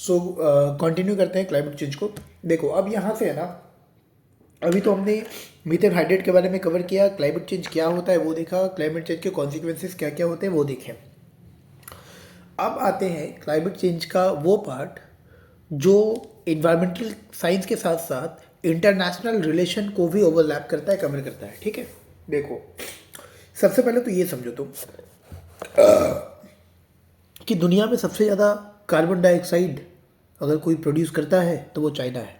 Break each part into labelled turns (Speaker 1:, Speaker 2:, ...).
Speaker 1: So continue करते हैं climate change को। देखो अब यहाँ से है ना, अभी तो हमने मीथेन हाइड्रेट के बारे में कवर किया, क्लाइमेट चेंज क्या होता है वो देखा, क्लाइमेट चेंज के कॉन्सिक्वेंसेस क्या क्या होते हैं वो देखें। अब आते हैं क्लाइमेट चेंज का वो पार्ट जो इन्वायरमेंटल साइंस के साथ साथ इंटरनेशनल रिलेशन को भी ओवरलैप करता है, कवर करता है। ठीक है, देखो सबसे पहले तो ये समझो तुम कि दुनिया में सबसे ज़्यादा कार्बन डाइऑक्साइड अगर कोई प्रोड्यूस करता है तो वो चाइना है।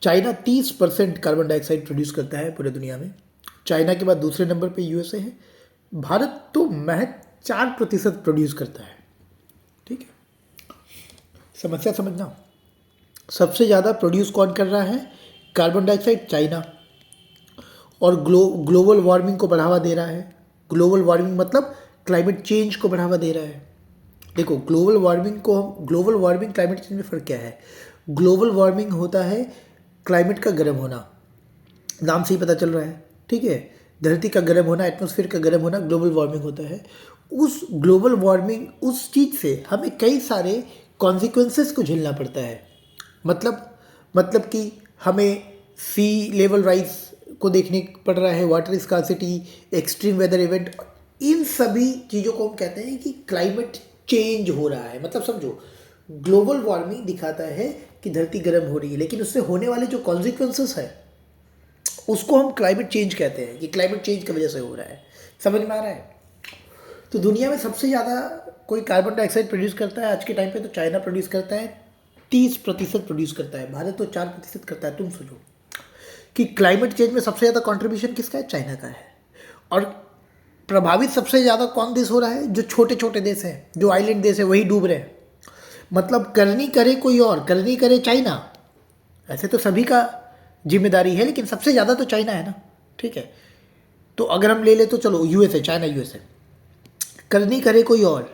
Speaker 1: चाइना 30% कार्बन डाइऑक्साइड प्रोड्यूस करता है पूरे दुनिया में। चाइना के बाद दूसरे नंबर पे यूएसए है। भारत तो महज 4% प्रोड्यूस करता है। ठीक है, समस्या समझना, सबसे ज़्यादा प्रोड्यूस कौन कर रहा है कार्बन डाइऑक्साइड? चाइना। और ग्लोबल वार्मिंग को बढ़ावा दे रहा है। ग्लोबल वार्मिंग मतलब क्लाइमेट चेंज को बढ़ावा दे रहा है। देखो ग्लोबल वार्मिंग क्लाइमेट चेंज में फ़र्क क्या है? ग्लोबल वार्मिंग होता है क्लाइमेट का गर्म होना, नाम से ही पता चल रहा है। ठीक है, धरती का गर्म होना, एटमॉस्फेयर का गर्म होना ग्लोबल वार्मिंग होता है। उस ग्लोबल वार्मिंग उस चीज़ से हमें कई सारे कॉन्सिक्वेंसेस को झेलना पड़ता है। मतलब कि हमें सी लेवल राइज को देखने पड़ रहा है, water scarcity, extreme weather event, इन सभी चीज़ों को हम कहते हैं कि क्लाइमेट चेंज हो रहा है। मतलब समझो, ग्लोबल वार्मिंग दिखाता है कि धरती गर्म हो रही है, लेकिन उससे होने वाले जो कॉन्सिक्वेंसेस है उसको हम क्लाइमेट चेंज कहते हैं कि क्लाइमेट चेंज की वजह से हो रहा है। समझ में आ रहा है? तो दुनिया में सबसे ज़्यादा कोई कार्बन डाइऑक्साइड प्रोड्यूस करता है आज के टाइम पे तो चाइना प्रोड्यूस करता है, 30% प्रोड्यूस करता है। भारत तो 4% करता है। तुम सोचो कि क्लाइमेट चेंज में सबसे ज़्यादा कंट्रीब्यूशन किसका है? चाइना का है। और प्रभावित सबसे ज़्यादा कौन देश हो रहा है? जो छोटे छोटे देश हैं, जो आइलैंड देश है, वही डूब रहे हैं। मतलब करनी करे कोई और, करनी करे चाइना। ऐसे तो सभी का जिम्मेदारी है, लेकिन सबसे ज़्यादा तो चाइना है ना। ठीक है, तो अगर हम ले ले तो चलो यूएसए, चाइना यूएसए, करनी करे कोई और,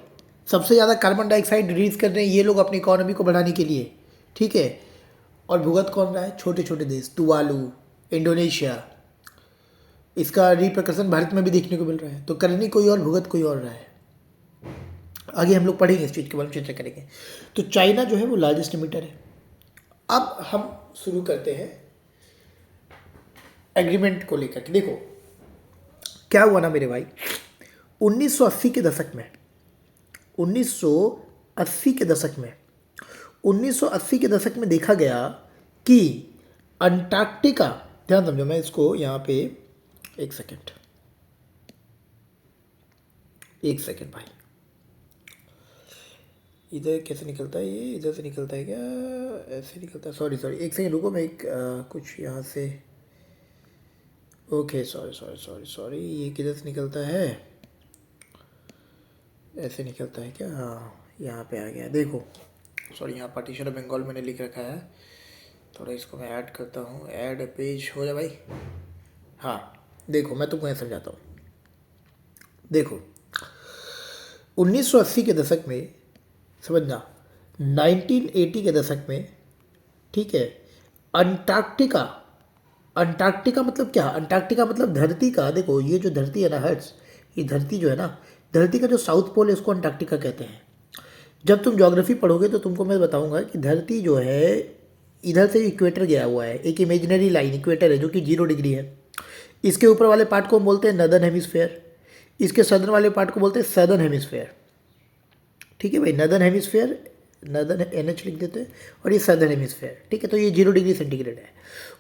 Speaker 1: सबसे ज़्यादा कार्बन डाइऑक्साइड रिलीज कर रहे हैं ये लोग अपनी इकोनॉमी को बढ़ाने के लिए। ठीक है, और भुगत कौन रहा है? छोटे छोटे देश, तुवालू, इंडोनेशिया। इसका रिप्रकर्सन भारत में भी देखने को मिल रहा है। तो करनी कोई और, भुगत कोई और रहा है। आगे हम लोग पढ़ेंगे इस चीज़ के बारे में, चर्चा करेंगे। तो चाइना जो है वो लार्जेस्ट एमिटर है। अब हम शुरू करते हैं एग्रीमेंट को लेकर के। देखो क्या हुआ ना मेरे भाई, 1980 के दशक में 1980 के दशक में 1980 के दशक में देखा गया कि अंटार्कटिका, ध्यान समझो, मैं इसको यहाँ पे एक सेकेंड भाई, इधर कैसे निकलता है ये? इधर से निकलता है क्या? ऐसे निकलता है। सॉरी एक सेकेंड रुको, मैं एक कुछ यहाँ से, ओके सॉरी ये किधर से निकलता है? ऐसे निकलता है क्या? हाँ, यहाँ पे आ गया। देखो सॉरी, यहाँ पार्टीशन ऑफ बंगाल मैंने लिख रखा है, थोड़ा इसको मैं ऐड करता हूँ। ऐड पेज हो जाए भाई। हाँ देखो, मैं तुमको यहाँ समझाता हूँ। देखो 1980 के दशक में, समझना, 1980 के दशक में, ठीक है, अंटार्कटिका मतलब क्या? अंटार्कटिका मतलब धरती का, देखो ये जो धरती है ना हर्ट्स, ये धरती जो है ना, धरती का जो साउथ पोल है उसको अंटार्कटिका कहते हैं। जब तुम ज्योग्राफी पढ़ोगे तो तुमको मैं बताऊंगा कि धरती जो है, इधर से इक्वेटर गया हुआ है, एक इमेजिनरी लाइन इक्वेटर है जो कि 0 डिग्री है। इसके ऊपर वाले पार्ट को हम बोलते हैं नदर्न हेमिस्फेयर, इसके सदर्न वाले पार्ट को बोलते हैं सदर्न हेमिस्फेयर। ठीक है भाई, नदर्न हेमिस्फेयर, नदर्न NH लिख देते हैं, और ये सदर्न हेमिस्फेयर। ठीक है, तो ये 0 डिग्री सेंटीग्रेड है।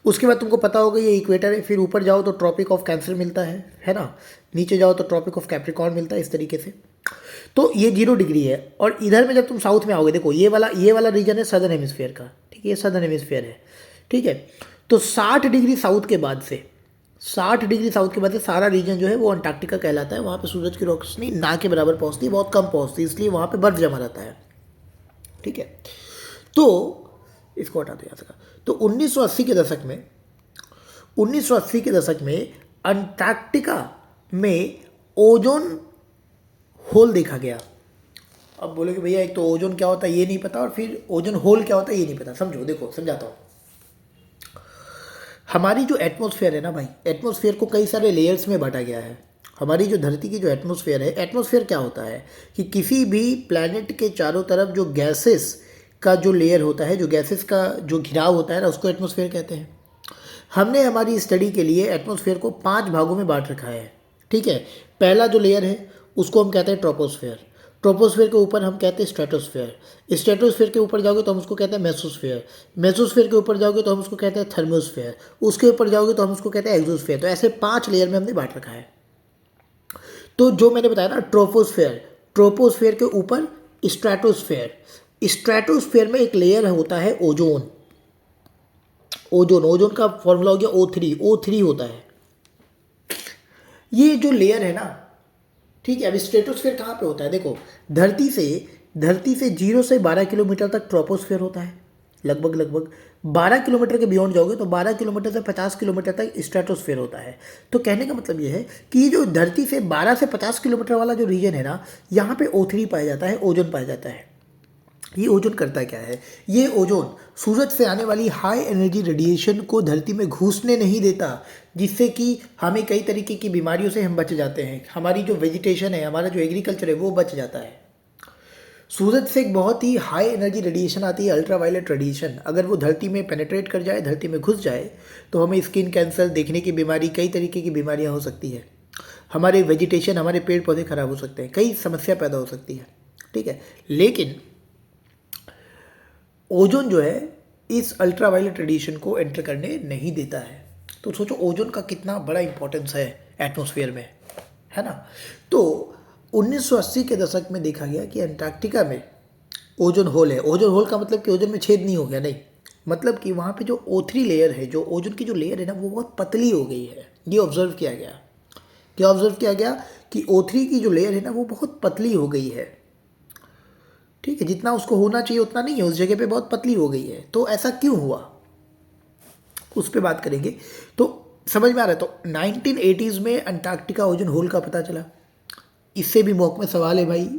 Speaker 1: उसके बाद तुमको पता होगा ये इक्वेटर है। फिर ऊपर जाओ तो ट्रॉपिक ऑफ कैंसर मिलता है ना, नीचे जाओ तो ट्रॉपिक ऑफ कैप्रिकॉर्न मिलता है, इस तरीके से। तो ये 0 डिग्री है। और इधर में जब तुम साउथ में आओगे, देखो ये वाला रीजन है सदर्न हेमिस्फेयर का। ठीक है, ये सदर्न हेमिस्फेयर है। ठीक है, तो 60 डिग्री साउथ के बाद से सारा रीजन जो है वो अंटार्कटिका कहलाता है। वहाँ पे सूरज की रोशनी ना के बराबर पहुँचती है, बहुत कम पहुँचती है, इसलिए वहाँ पे बर्फ जमा रहता है। ठीक है, तो इसको हटा दो यहाँ से। तो 1980 के दशक में अंटार्कटिका में ओजोन होल देखा गया। अब बोलोगे भैया एक तो ओजोन क्या होता है ये नहीं पता, और फिर ओजोन होल क्या होता है ये नहीं पता। समझो, देखो समझाता हूँ। हमारी जो एटमॉस्फेयर है ना भाई, एटमॉस्फेयर को कई सारे लेयर्स में बांटा गया है। हमारी जो धरती की जो एटमॉस्फेयर है, एटमॉस्फेयर क्या होता है कि किसी भी प्लैनेट के चारों तरफ जो गैसेस का जो लेयर होता है, जो गैसेस का जो घिराव होता है ना, उसको एटमॉस्फेयर कहते हैं। हमने हमारी स्टडी के लिए एटमॉस्फेयर को 5 भागों में बांट रखा है, ठीक है। पहला जो लेयर है उसको हम कहते हैं ट्रोपोस्फेयर। ट्रोपोस्फेयर के ऊपर हम कहते हैं स्ट्रेटोस्फेयर। स्ट्रेटोस्फेयर के ऊपर जाओगे तो हम उसको कहते हैं मेसोस्फेयर। मेसोस्फेयर के ऊपर जाओगे तो हम उसको कहते हैं थर्मोस्फेयर। उसके ऊपर जाओगे तो हम उसको कहते हैं एक्सोस्फेयर। तो ऐसे 5 लेयर में हमने बांट रखा है। तो जो मैंने बताया ना, ट्रोपोस्फेयर, ट्रोपोस्फेयर के ऊपर स्ट्रेटोस्फेयर, स्ट्रेटोस्फेयर में एक लेयर होता है ओजोन। ओजोन, ओजोन का फॉर्मूला हो गया O3, O3 होता है ये जो लेयर है ना, ठीक है। अब स्ट्रेटोस्फेयर कहाँ पे होता है? देखो, धरती से 0 से 12 किलोमीटर तक ट्रोपोस्फेयर होता है, लगभग 12 किलोमीटर के बियॉन्ड जाओगे तो 12 किलोमीटर से 50 किलोमीटर तक स्ट्रेटोस्फेयर होता है। तो कहने का मतलब ये है कि ये जो धरती से 12 से 50 किलोमीटर वाला जो रीजन है ना, यहाँ पे O3 पाया जाता है, ओजोन पाया जाता है। ये ओजोन करता क्या है? ये ओजोन सूरज से आने वाली हाई एनर्जी रेडिएशन को धरती में घुसने नहीं देता, जिससे कि हमें कई तरीके की बीमारियों से हम बच जाते हैं। हमारी जो वेजिटेशन है, हमारा जो एग्रीकल्चर है, वो बच जाता है। सूरज से एक बहुत ही हाई एनर्जी रेडिएशन आती है, अल्ट्रावायलेट रेडिएशन। अगर वो धरती में पेनिट्रेट कर जाए, धरती में घुस जाए, तो हमें स्किन कैंसर, देखने की बीमारी, कई तरीके की बीमारियाँ हो सकती है। हमारे वेजिटेशन, हमारे पेड़ पौधे खराब हो सकते हैं, कई समस्या पैदा हो सकती है, ठीक है। लेकिन ओजोन जो है इस अल्ट्रावायलेट रेडिएशन को एंटर करने नहीं देता है। तो सोचो ओजोन का कितना बड़ा इंपॉर्टेंस है एटमॉस्फेयर में, है ना। तो 1980 के दशक में देखा गया कि अंटार्कटिका में ओजोन होल है। ओजोन होल का मतलब कि ओजोन में छेद नहीं हो गया, नहीं, मतलब कि वहाँ पे जो O3 लेयर है, जो ओजोन की जो लेयर है ना, वो बहुत पतली हो गई है। ये ऑब्जर्व किया गया। क्या ऑब्जर्व किया गया? कि O3 की जो लेयर है ना, वो बहुत पतली हो गई है, ठीक है। जितना उसको होना चाहिए उतना नहीं है, उस जगह पे बहुत पतली हो गई है। तो ऐसा क्यों हुआ, उस पर बात करेंगे। तो समझ में आ रहा है। तो 1980s में अंटार्कटिका ओजोन होल का पता चला। इससे भी मौके में सवाल है भाई,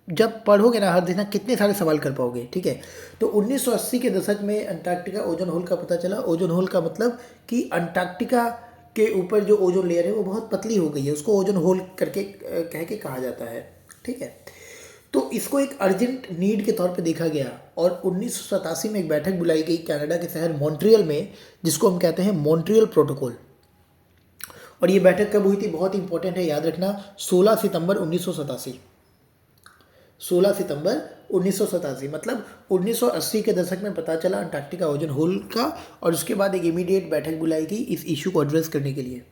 Speaker 1: जब पढ़ोगे ना हर दिन कितने सारे सवाल कर पाओगे, ठीक है। तो 1980 के दशक में अंटार्कटिका ओजोन होल का पता चला। ओजोन होल का मतलब कि अंटार्कटिका के ऊपर जो ओजोन लेयर है वो बहुत पतली हो गई है, उसको ओजोन होल करके कह के कहा जाता है, ठीक है। तो इसको एक अर्जेंट नीड के तौर पे देखा गया और 1987 में एक बैठक बुलाई गई कनाडा के शहर मॉन्ट्रियल में, जिसको हम कहते हैं मॉन्ट्रियल प्रोटोकॉल। और ये बैठक कब हुई थी? बहुत इंपॉर्टेंट है, याद रखना, 16 सितंबर 1987। 16 सितंबर 1987, मतलब 1980 के दशक में पता चला अंटार्कटिका ओजोन होल का, और उसके बाद एक इमीडिएट बैठक बुलाई गई इस इशू को एड्रेस करने के लिए।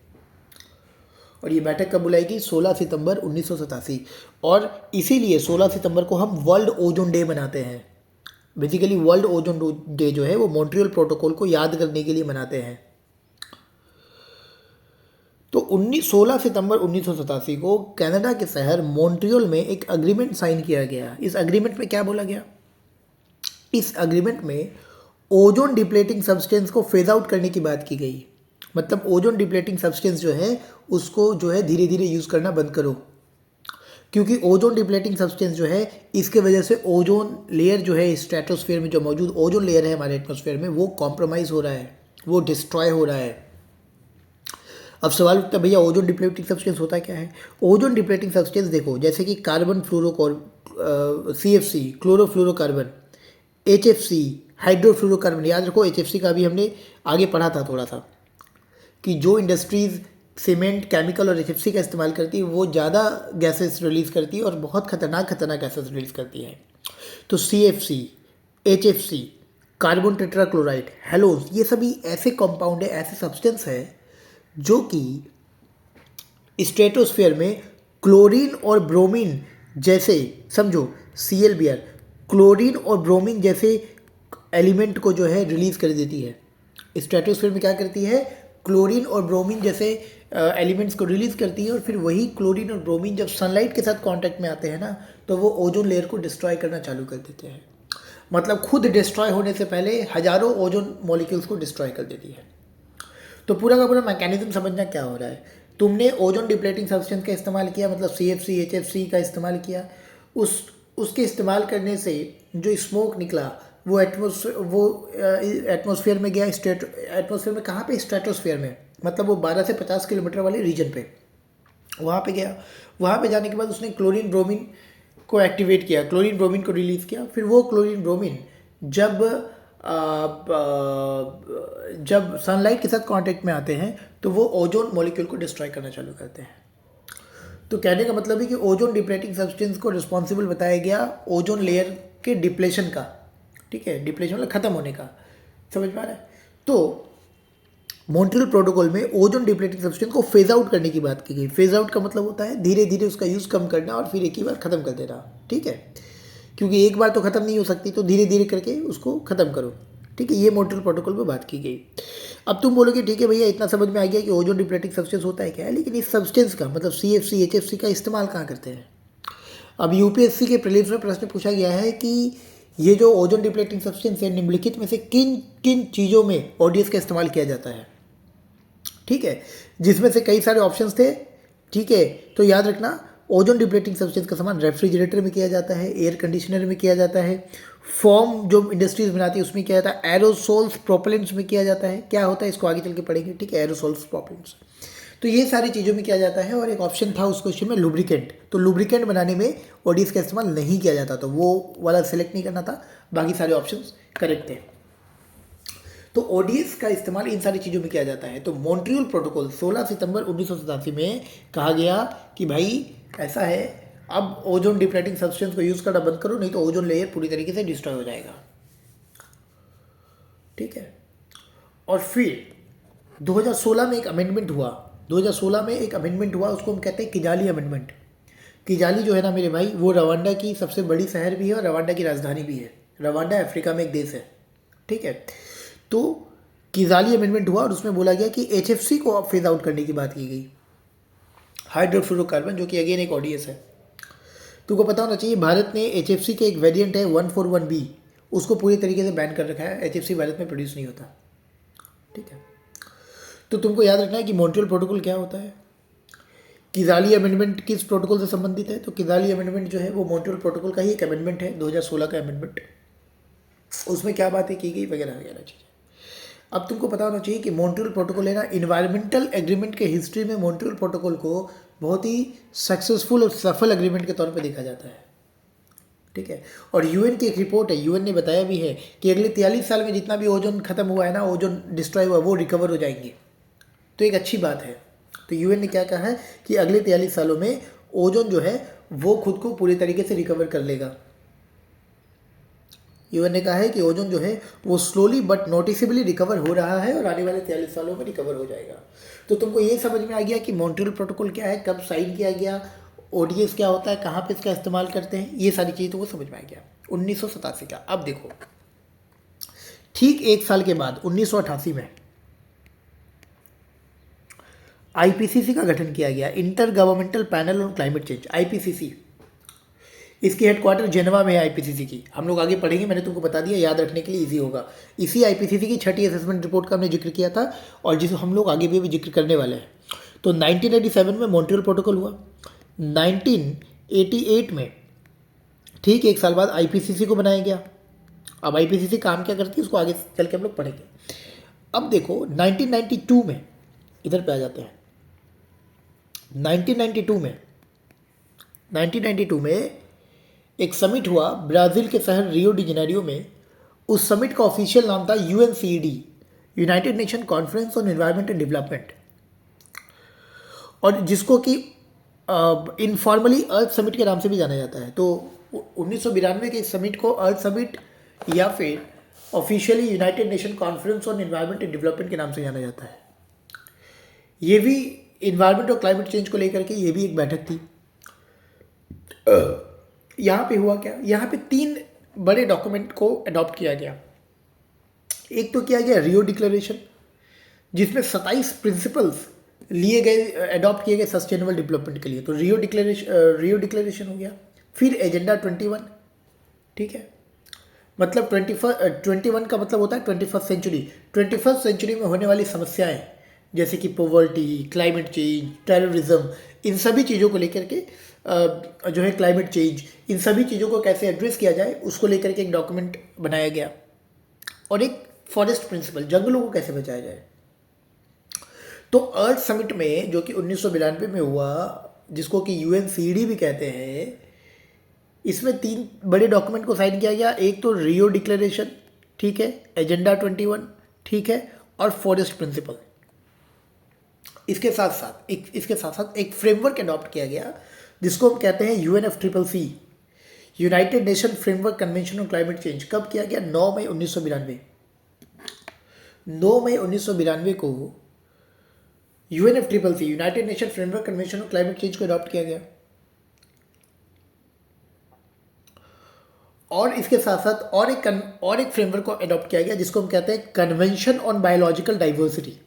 Speaker 1: और ये बैठक कब बुलाई गई? 16 सितंबर 1987। और इसीलिए 16 सितंबर को हम वर्ल्ड ओजोन डे मनाते हैं। बेसिकली वर्ल्ड ओजोन डे जो है वो मॉन्ट्रियल प्रोटोकॉल को याद करने के लिए मनाते हैं। तो 16 सितंबर 1987 को कनाडा के शहर मॉन्ट्रियल में एक अग्रीमेंट साइन किया गया। इस अग्रीमेंट में क्या बोला गया? इस अग्रीमेंट में ओजोन डिप्लेटिंग सब्सटेंस को फेज आउट करने की बात की गई। मतलब ओजोन डिप्लेटिंग सब्सटेंस जो है उसको जो है धीरे धीरे यूज़ करना बंद करो, क्योंकि ओजोन डिप्लेटिंग सब्सटेंस जो है इसके वजह से ओजोन लेयर जो है स्ट्रेटोस्फेयर में जो मौजूद ओजोन लेयर है हमारे एटमॉस्फेयर में, वो कॉम्प्रोमाइज़ हो रहा है, वो डिस्ट्रॉय हो रहा है। अब सवाल उठता है, भैया ओजोन डिप्लेटिंग सब्सटेंस होता क्या है? ओजोन डिप्लेटिंग सब्सटेंस देखो, जैसे कि carbon CFC, chlorofluorocarbon, HFC, hydrofluorocarbon. याद रखो HFC का भी हमने आगे पढ़ा था थोड़ा सा, कि जो इंडस्ट्रीज़ सीमेंट, केमिकल और HFC का इस्तेमाल करती है वो ज़्यादा गैसेस रिलीज़ करती है और बहुत खतरनाक गैसेस रिलीज़ करती है। तो CFC, HFC, carbon tetrachloride, halons, ये सभी ऐसे कंपाउंड है, ऐसे सब्सटेंस है जो कि स्ट्रेटोस्फेयर में क्लोरीन और ब्रोमीन जैसे, समझो ClBr, क्लोरीन और ब्रोमीन जैसे एलिमेंट को जो है रिलीज़ कर देती है। स्ट्रेटोस्फेयर में क्या करती है? क्लोरीन और ब्रोमीन जैसे एलिमेंट्स को रिलीज़ करती है, और फिर वही क्लोरीन और ब्रोमीन जब सनलाइट के साथ कांटेक्ट में आते हैं ना, तो वो ओजोन लेयर को डिस्ट्रॉय करना चालू कर देते हैं। मतलब खुद डिस्ट्रॉय होने से पहले हजारों ओजोन मॉलिक्यूल्स को डिस्ट्रॉय कर देती है। तो पूरा का पूरा मैकेनिज्म समझना क्या हो रहा है। तुमने ओजोन डिप्लेटिंग सब्सटेंस का इस्तेमाल किया, मतलब CFC, HFC का इस्तेमाल किया, उसके इस्तेमाल करने से जो स्मोक निकला वो एटमॉस्फेयर में गया। एटमॉस्फेयर में कहाँ पे? स्ट्रेटोस्फेयर में, मतलब वो 12 से 50 किलोमीटर वाले रीजन पे। वहाँ पे गया, वहाँ पे जाने के बाद उसने क्लोरीन ब्रोमीन को एक्टिवेट किया, क्लोरीन ब्रोमीन को रिलीज़ किया। फिर वो क्लोरीन ब्रोमीन जब जब सनलाइट के साथ कांटेक्ट में आते हैं तो वो ओजोन मॉलिक्यूल को डिस्ट्रॉय करना चालू करते हैं। तो कहने का मतलब है कि ओजोन डिप्लेटिंग सब्सटेंस को रिस्पॉन्सिबल बताया गया ओजोन लेयर के डिप्लेशन का, ठीक है, डिप्लेशन मतलब खत्म होने का, समझ में आ रहा है। तो मॉन्ट्रियल प्रोटोकॉल में ओजोन डिप्लेटिंग सब्सटेंस को फेज आउट करने की बात की गई। फेज आउट का मतलब होता है धीरे धीरे उसका यूज़ कम करना और फिर एक ही बार ख़त्म कर देना, ठीक है, क्योंकि एक बार तो ख़त्म नहीं हो सकती, तो धीरे धीरे करके उसको ख़त्म करो, ठीक है। ये मॉन्ट्रियल प्रोटोकॉल में बात की गई। अब तुम बोलोगे ठीक है भैया इतना समझ में आ गया कि ओजोन डिप्लेटिंग सब्सटेंस होता है क्या है, लेकिन इस सब्सटेंस का मतलब CFC HFC का इस्तेमाल कहाँ करते हैं। अब UPSC के प्रीलिम्स में प्रश्न पूछा गया है कि ये जो ओजोन डिप्लेटिंग सब्सटेंस है निम्नलिखित में से किन किन चीज़ों में ODS का इस्तेमाल किया जाता है, ठीक है, जिसमें से कई सारे ऑप्शंस थे, ठीक है। तो याद रखना ओजोन डिप्लेटिंग सब्सटेंस का सामान रेफ्रिजरेटर में किया जाता है, एयर कंडीशनर में किया जाता है, फॉर्म जो इंडस्ट्रीज बनाती है उसमें किया जाता है, एरोसोल्स प्रोपेलेंट्स में किया जाता है। क्या होता है इसको आगे चल के पढ़ेंगे, ठीक है, एरोसोल्स प्रोपेलेंट्स। तो ये सारी चीज़ों में किया जाता है। और एक ऑप्शन था उस क्वेश्चन में लुब्रिकेंट, तो लुब्रिकेंट बनाने में ODS का इस्तेमाल नहीं किया जाता, तो वो वाला सिलेक्ट नहीं करना था, बाकी सारे ऑप्शन करेक्ट थे। तो ODS का इस्तेमाल इन सारी चीज़ों में किया जाता है। तो मॉन्ट्रियल प्रोटोकॉल 16 सितंबर 1987 में कहा गया कि भाई ऐसा है, अब ओजोन डिप्लेटिंग सब्सटेंस को यूज़ करना बंद करो, नहीं तो ओजोन लेयर पूरी तरीके से डिस्ट्रॉय हो जाएगा, ठीक है। और फिर 2016 में एक अमेंडमेंट हुआ, 2016 में एक अमेंडमेंट हुआ, उसको हम कहते हैं किजाली अमेंडमेंट। किजाली जो है ना मेरे भाई, वो रवांडा की सबसे बड़ी शहर भी है और रवांडा की राजधानी भी है। रवांडा अफ्रीका में एक देश है, ठीक है। तो किजाली अमेंडमेंट हुआ और उसमें बोला गया कि HFC को फेज आउट करने की बात की गई, हाइड्रोफ्लोरोकार्बन, जो कि अगेन एक ODS है। तुमको पता होना चाहिए भारत ने HFC के एक वेरिएंट है 141B, उसको पूरी तरीके से बैन कर रखा है। HFC भारत में प्रोड्यूस नहीं होता, ठीक है। तो तुमको याद रखना है कि मॉन्ट्रियल प्रोटोकॉल क्या होता है। किजाली अमेंडमेंट किस प्रोटोकॉल से संबंधित है, तो किजाली अमेंडमेंट जो है वो मॉन्ट्रियल प्रोटोकॉल का ही एक अमेंडमेंट है, 2016 का अमेंडमेंट। उसमें क्या बातें की गई वगैरह वगैरह चीज़ें। अब तुमको पता होना चाहिए कि मॉन्ट्रियल प्रोटोकॉल है ना, इन्वायरमेंटल एग्रीमेंट के हिस्ट्री में मॉन्ट्रियल प्रोटोकॉल को बहुत ही सक्सेसफुल और सफल एग्रीमेंट के तौर पे देखा जाता है, ठीक है। और UN की एक रिपोर्ट है, UN ने बताया भी है कि अगले 43 साल में जितना भी ओजोन खत्म हुआ है ना, ओजोन डिस्ट्रॉय हुआ, वो रिकवर हो जाएंगे। तो एक अच्छी बात है। तो UN ने क्या कहा है कि अगले 43 सालों में ओजोन जो है वो खुद को पूरी तरीके से रिकवर कर लेगा। UN ने कहा है कि ओजोन जो है वो स्लोली बट नोटिसेबली रिकवर हो रहा है और आने वाले 43 सालों में रिकवर हो जाएगा। तो तुमको ये समझ में आ गया कि मॉन्ट्रियल प्रोटोकॉल क्या है, कब साइन किया गया, ODS क्या होता है, कहाँ पे इसका इस्तेमाल करते हैं, ये सारी चीज़ तुमको समझ में आ गया। 1987 का। अब देखो ठीक एक साल के बाद 1988 में IPCC का गठन किया गया, inter governmental panel on climate change, IPCC। इसकी हेडक्वार्टर जेनेवा में है IPCC की। हम लोग आगे पढ़ेंगे, मैंने तुमको बता दिया, याद रखने के लिए इजी होगा। इसी IPCC की 6ठी असेसमेंट रिपोर्ट का हमने जिक्र किया था और जिसे हम लोग आगे भी जिक्र करने वाले हैं। तो 1987 में मॉन्ट्रियल प्रोटोकॉल हुआ। 1988 में ठीक एक साल बाद IPCC को बनाया गया। अब IPCC काम क्या करती है उसको आगे चल के हम लोग पढ़ेंगे। अब देखो 1992 में, इधर पे आ जाते हैं। 1992 में एक समिट हुआ ब्राज़ील के शहर रियो डी जेनेरियो में। उस समिट का ऑफिशियल नाम था UNCED, United nation conference on environment and development, और जिसको कि इनफॉर्मली अर्थ समिट के नाम से भी जाना जाता है। तो 1992 के इस समिट को अर्थ समिट या फिर officially United nation conference on environment and development के नाम से जाना जाता है। ये भी इन्वायरमेंट और क्लाइमेट चेंज को लेकर के ये भी एक बैठक थी। यहाँ पे हुआ क्या, यहाँ पे 3 बड़े डॉक्यूमेंट को अडॉप्ट किया गया। एक तो किया गया रियो डिक्लेरेशन, जिसमें 27 प्रिंसिपल्स लिए गए, अडॉप्ट किए गए सस्टेनेबल डेवलपमेंट के लिए। तो रियो डिक्लेरेशन हो गया। फिर एजेंडा 21, ठीक है, मतलब 21 का मतलब होता है 21st सेंचुरी। 21st सेंचुरी में होने वाली समस्याएं जैसे कि पॉवर्टी, क्लाइमेट चेंज, टेररिज्म, इन सभी चीज़ों को लेकर के जो है क्लाइमेट चेंज, इन सभी चीज़ों को कैसे एड्रेस किया जाए उसको लेकर के एक डॉक्यूमेंट बनाया गया। और एक फॉरेस्ट प्रिंसिपल, जंगलों को कैसे बचाया जाए। तो अर्थ समिट में जो कि 1992 में हुआ, जिसको कि यूएनसीडी भी कहते हैं, इसमें 3 बड़े डॉक्यूमेंट को साइन किया गया। एक तो रियो डिक्लेरेशन, ठीक है, एजेंडा 21, ठीक है, और फॉरेस्ट प्रिंसिपल। इसके साथ साथ एक फ्रेमवर्क अडॉप्ट किया गया जिसको हम कहते हैं UNFCCC, United nation framework convention on climate change. कब किया गया? 9 मई 1992। 9 मई 1992 को UNFCCC, United nation framework convention on climate change को अडॉप्ट किया गया। और इसके साथ साथ और एक फ्रेमवर्क को अडॉप्ट किया गया जिसको हम कहते हैं convention on biological diversity.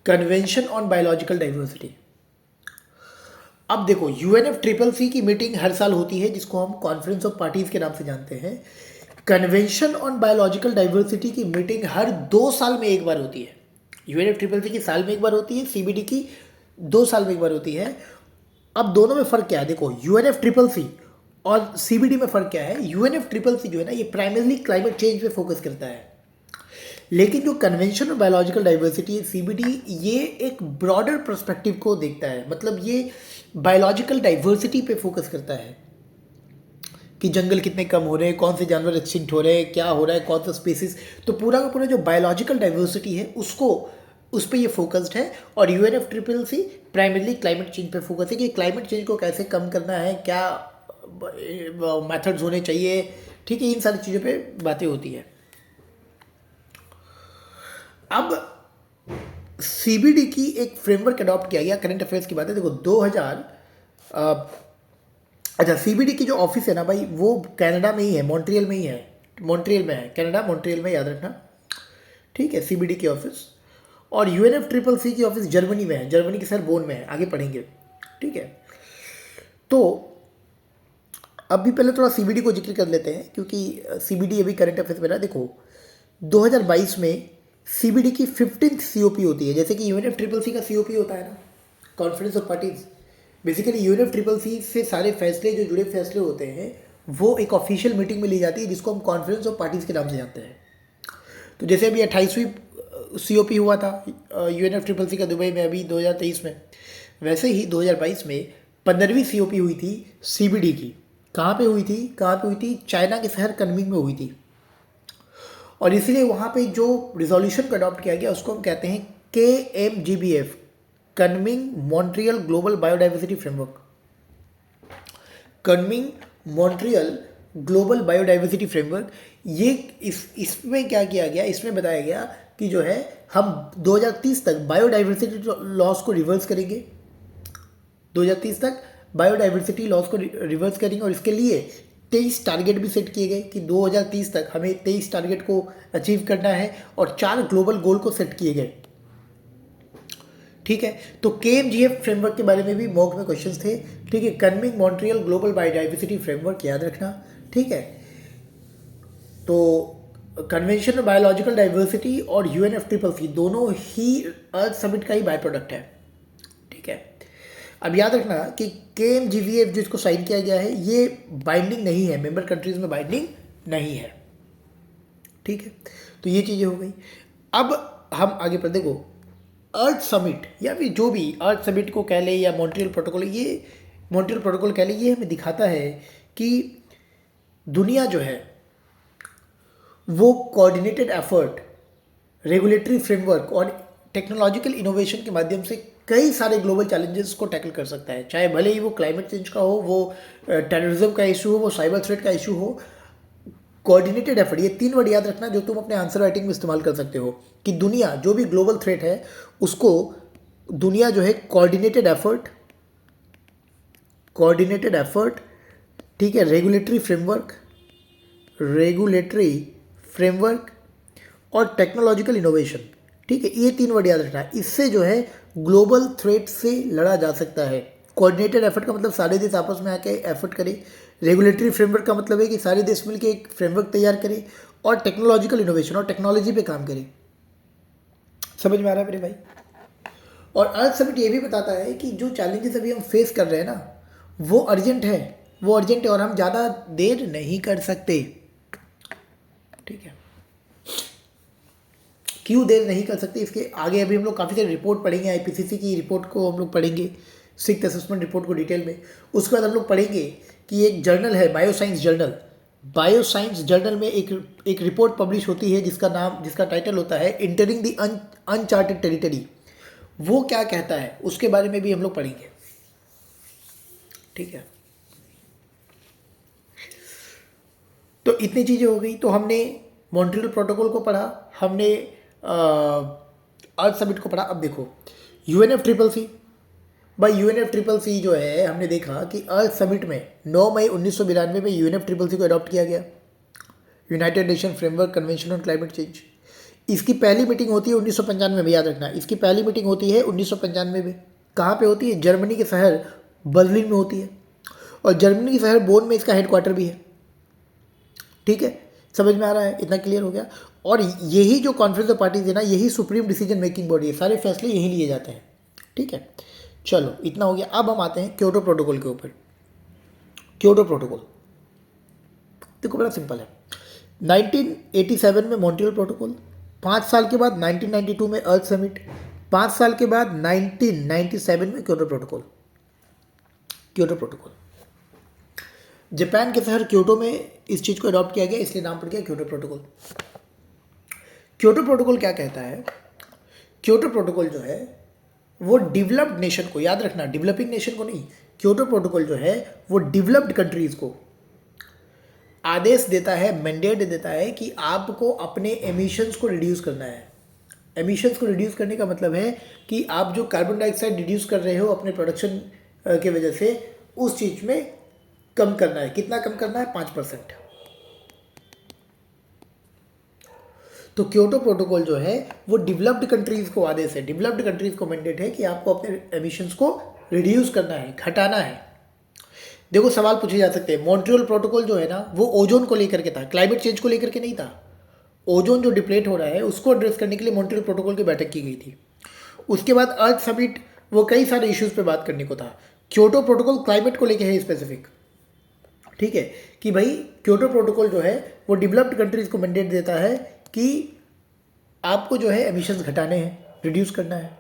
Speaker 1: Convention on biological diversity. अब देखो, UNFCCC की मीटिंग हर साल होती है जिसको हम कॉन्फ्रेंस ऑफ पार्टीज के नाम से जानते हैं। कन्वेंशन ऑन बायोलॉजिकल डाइवर्सिटी की मीटिंग हर 2 साल में एक बार होती है। UNFCCC की साल में एक बार होती है, CBD की 2 साल में एक बार होती है। अब दोनों में फ़र्क क्या है? देखो, UNFCCC और CBD में फ़र्क क्या है? UNFCCC जो है ना, ये प्राइमरली क्लाइमेट चेंज पे फोकस करता है, लेकिन जो कन्वेंशन ऑफ बायोलॉजिकल डाइवर्सिटी है CBD, ये एक ब्रॉडर पर्सपेक्टिव को देखता है। मतलब ये बायोलॉजिकल डाइवर्सिटी पे फोकस करता है कि जंगल कितने कम हो रहे हैं, कौन से जानवर एक्सटिंक्ट हो रहे हैं, क्या हो रहा है, कौन सा स्पीसीज। तो पूरा का पूरा जो बायोलॉजिकल डाइवर्सिटी है उस पर ये फोकस्ड है। और UNFCCC प्राइमरली क्लाइमेट चेंज पे फोकस है कि क्लाइमेट चेंज को कैसे कम करना है, क्या मेथड्स होने चाहिए, ठीक है, इन सारी चीज़ों पे बातें होती है। अब CBD की एक फ्रेमवर्क अडॉप्ट किया गया। करंट अफेयर्स की बात है, देखो 2000 अच्छा, CBD की जो ऑफिस है ना भाई, वो कनाडा में ही है, मॉन्ट्रियल में ही है। मॉन्ट्रियल में है, कनाडा मॉन्ट्रियल में, याद रखना, ठीक है, CBD की ऑफिस। और UNFCCC की ऑफिस जर्मनी में है, जर्मनी के बोन में है, आगे पढ़ेंगे, ठीक है। तो अभी पहले थोड़ा CBD को जिक्र कर लेते हैं क्योंकि CBD अभी करंट अफेयर्स में ना। देखो 2022 में CBD की 15th COP होती है। जैसे कि UNFCCC का COP होता है ना, conference of parties. Basically UNFCCC से सारे फैसले, जो जुड़े फैसले होते हैं, वो एक ऑफिशियल मीटिंग में ली जाती है जिसको हम कॉन्फ्रेंस ऑफ पार्टीज के नाम से जानते हैं। तो जैसे अभी 28वीं COP हुआ था UNFCCC का दुबई में अभी 2023 में, वैसे ही 2022 में 15वीं COP हुई थी CBD की। कहाँ पे हुई थी? चाइना के शहर कनमिंग में हुई थी। और इसलिए वहाँ पे जो रिजोल्यूशन को अडॉप्ट किया गया उसको हम कहते हैं KMGBF, Kunming Montreal global biodiversity framework. Kunming Montreal global biodiversity framework. ये इसमें क्या किया गया? इसमें बताया गया कि जो है हम 2030 तक बायोडाइवर्सिटी लॉस को रिवर्स करेंगे। 2030 तक बायोडाइवर्सिटी लॉस को रिवर्स करेंगे और इसके लिए 23 टारगेट भी सेट किए गए कि 2030 तक हमें 23 टारगेट को अचीव करना है और 4 ग्लोबल गोल को सेट किए गए, ठीक है। तो KMGF फ्रेमवर्क के बारे में भी मॉक में क्वेश्चंस थे, ठीक है। कनमिंग मॉन्ट्रियल ग्लोबल बायोडाइवर्सिटी फ्रेमवर्क याद रखना, ठीक है। तो कन्वेंशन ऑफ बायोलॉजिकल डाइवर्सिटी और UNFCCC दोनों ही अर्थ समिट का ही बाय प्रोडक्ट है, ठीक है। अब याद रखना कि KMGBF जिसको साइन किया गया है ये बाइंडिंग नहीं है, मेंबर कंट्रीज में बाइंडिंग नहीं है, ठीक है। तो ये चीज़ें हो गई। अब हम आगे पर देखो, अर्थ समिट या फिर जो भी अर्थ समिट को कह ले या मॉन्ट्रियल प्रोटोकॉल, ये मॉन्ट्रियल प्रोटोकॉल कह ले, ये हमें दिखाता है कि दुनिया जो है वो कोऑर्डिनेटेड एफर्ट, रेगुलेटरी फ्रेमवर्क और टेक्नोलॉजिकल इनोवेशन के माध्यम से कई सारे ग्लोबल चैलेंजेस को टैकल कर सकता है। चाहे भले ही वो क्लाइमेट चेंज का हो, वो टेररिज्म का इशू हो, वो साइबर थ्रेट का इशू हो। कोऑर्डिनेटेड एफर्ट, ये 3 वर्ड याद रखना जो तुम अपने आंसर राइटिंग में इस्तेमाल कर सकते हो कि दुनिया जो भी ग्लोबल थ्रेट है उसको दुनिया जो है कोऑर्डिनेटेड एफर्ट, ठीक है, रेगुलेटरी फ्रेमवर्क और टेक्नोलॉजिकल इनोवेशन, ठीक है, ये 3 वर्ड याद रखना है। इससे जो है ग्लोबल थ्रेट से लड़ा जा सकता है। कोऑर्डिनेटेड एफर्ट का मतलब सारे देश आपस में आके एफर्ट करें। रेगुलेटरी फ्रेमवर्क का मतलब है कि सारे देश मिलकर एक फ्रेमवर्क तैयार करें। और टेक्नोलॉजिकल इनोवेशन और टेक्नोलॉजी पे काम करें। समझ में आ रहा है मेरे भाई? और अर्थ समिट ये भी बताता है कि जो चैलेंजेस अभी हम फेस कर रहे हैं ना, वो अर्जेंट है और हम ज़्यादा देर नहीं कर सकते, ठीक है। क्यों देर नहीं कर सकते, इसके आगे अभी हम लोग काफ़ी सारी रिपोर्ट पढ़ेंगे। IPCC की रिपोर्ट को हम लोग पढ़ेंगे सिक्स्थ असेसमेंट रिपोर्ट को डिटेल में। उसके बाद हम लोग पढ़ेंगे कि एक जर्नल है बायोसाइंस जर्नल। बायोसाइंस जर्नल में एक रिपोर्ट पब्लिश होती है जिसका टाइटल होता है इंटरिंग द अनचार्टेड टेरिटरी। वो क्या कहता है उसके बारे में भी हम लोग पढ़ेंगे, ठीक है। तो इतनी चीज़ें हो गई। तो हमने मॉन्ट्रियल प्रोटोकॉल को पढ़ा, हमने अर्थ समिट को पढ़ा। अब देखो UNFCCC, भाई UNFCCC जो है, हमने देखा कि अर्थ समिट में 9 मई 1992 में UNFCCC को अडॉप्ट किया गया, United nation framework convention on climate change. इसकी पहली मीटिंग होती है 1995 में, याद रखना। इसकी पहली मीटिंग होती है 1995 में। कहाँ पे होती है? जर्मनी के शहर बर्लिन में होती है, और जर्मनी के शहर बोन में इसका हेडक्वार्टर भी है, ठीक है। समझ में आ रहा है? इतना क्लियर हो गया। और यही जो कॉन्फ्रेंस ऑफ पार्टीज है ना, यही सुप्रीम डिसीजन मेकिंग बॉडी है, सारे फैसले यही लिए जाते हैं, ठीक है। चलो इतना हो गया। अब हम आते हैं क्योटो प्रोटोकॉल के ऊपर। क्योटो प्रोटोकॉल देखो बड़ा सिंपल है। 1987 में मॉन्ट्रियल प्रोटोकॉल, 5 साल के बाद 1992 में अर्थ समिट, 5 साल के बाद 1997 में Kyoto protocol. Kyoto protocol Japan के शहर क्योटो में इस चीज़ को अडॉप्ट किया गया, इसलिए नाम पड़ गया क्योटो प्रोटोकॉल। क्योटो प्रोटोकॉल क्या कहता है? क्योटो प्रोटोकॉल जो है वो डेवलप्ड नेशन को, याद रखना डेवलपिंग नेशन को नहीं, क्योटो प्रोटोकॉल जो है वो डेवलप्ड कंट्रीज को आदेश देता है, मैंडेट देता है कि आपको अपने एमिशंस को रिड्यूस करना है। एमिशंस को रिड्यूस करने का मतलब है कि आप जो कार्बन डाइऑक्साइड रिड्यूस कर रहे हो अपने प्रोडक्शन के वजह से, उस चीज़ में कम करना है। कितना कम करना है? 5%। तो क्योटो प्रोटोकॉल जो है वो डेवलप्ड कंट्रीज को आदेश है, डेवलप्ड कंट्रीज को मैंडेट है कि आपको अपने एमिशंस को रिड्यूस करना है, घटाना है। देखो सवाल पूछे जा सकते हैं, मॉन्ट्रियल प्रोटोकॉल जो है ना वो ओजोन को लेकर के था, क्लाइमेट चेंज को लेकर के नहीं था। ओजोन जो डिप्लेट हो रहा है उसको एड्रेस करने के लिए मॉन्ट्रियल प्रोटोकॉल की बैठक की गई थी। उसके बाद अर्थ समिट, वो कई सारे इश्यूज पे बात करने को था। क्योटो प्रोटोकॉल क्लाइमेट को लेकर है स्पेसिफिक, ठीक है, कि भाई क्योटो प्रोटोकॉल जो है वो डेवलप्ड कंट्रीज को मैंडेट देता है कि आपको जो है एमिशंस घटाने हैं, रिड्यूस करना है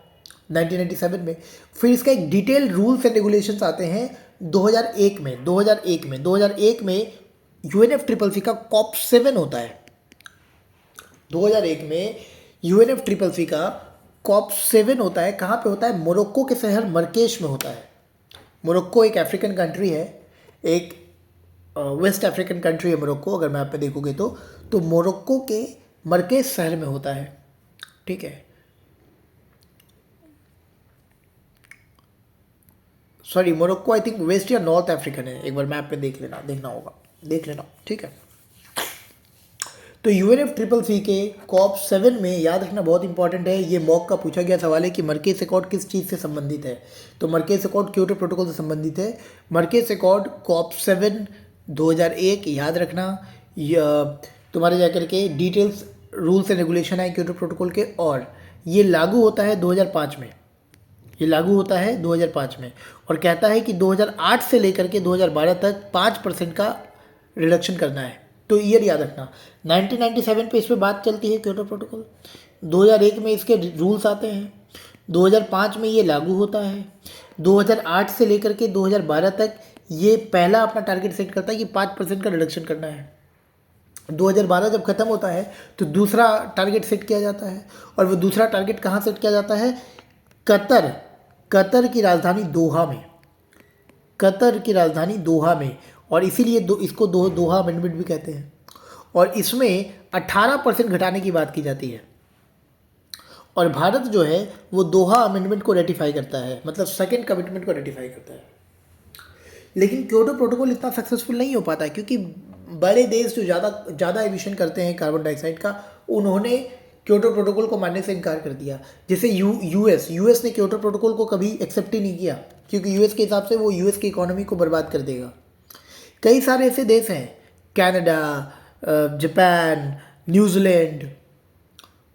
Speaker 1: 1997 में। फिर इसका एक डिटेल रूल्स एंड रेगुलेशंस आते हैं 2001 में। 2001 में UNFCCC का COP7 होता है। 2001 में UNFCCC का COP7 होता है। कहाँ पे होता है? मोरक्को के शहर मरकेश में होता है। मोरक्को एक अफ्रीकन कंट्री है, एक वेस्ट अफ्रीकन कंट्री है मोरक्को, अगर मैप पे देखोगे तो मोरक्को के मरकेश शहर में होता है, ठीक है। Sorry, Morocco I think west या नॉर्थ अफ्रीकन है, एक बार मैप पे देखना होगा, देख लेना, ठीक है। तो UNFCCC के COP7 में, याद रखना बहुत इंपॉर्टेंट है, ये मॉक का पूछा गया सवाल है कि मरकेश एकॉर्ड किस चीज़ से संबंधित है। तो मरकेश एकॉर्ड क्योटो प्रोटोकॉल से संबंधित है। मरकेश एकॉर्ड COP7 2001, याद रखना। तुम्हारे जाकर के डिटेल्स रूल्स एंड रेगुलेशन है क्योटो प्रोटोकॉल के, और ये लागू होता है 2005 में। ये लागू होता है 2005 में, और कहता है कि 2008 से लेकर के 2012 तक 5% का रिडक्शन करना है। तो ईयर याद रखना। 1997 पे इस पर बात चलती है क्योटो प्रोटोकॉल, 2001 में इसके रूल्स आते हैं, 2005 में ये लागू होता है, 2008 से लेकर के 2012 तक ये पहला अपना टारगेट सेट करता है कि 5% का रिडक्शन करना है। 2012 जब खत्म होता है तो दूसरा टारगेट सेट किया जाता है, और वो दूसरा टारगेट कहाँ सेट किया जाता है? कतर की राजधानी दोहा में। कतर की राजधानी दोहा में, और इसीलिए इसको दोहा अमेंडमेंट भी कहते हैं। और इसमें 18% घटाने की बात की जाती है, और भारत जो है वो दोहा अमेंडमेंट को रेटिफाई करता है, मतलब सेकंड कमिटमेंट को रेटिफाई करता है। लेकिन क्योटो प्रोटोकॉल इतना सक्सेसफुल नहीं हो पाता है, क्योंकि बड़े देश जो ज़्यादा एमिशन करते हैं कार्बन डाइऑक्साइड का, उन्होंने क्योटो प्रोटोकॉल को मानने से इनकार कर दिया। जैसे यूएस ने क्योटो प्रोटोकॉल को कभी एक्सेप्ट ही नहीं किया, क्योंकि यूएस के हिसाब से वो यूएस की इकोनॉमी को बर्बाद कर देगा। कई सारे ऐसे देश हैं, कनाडा, जापान, न्यूजीलैंड,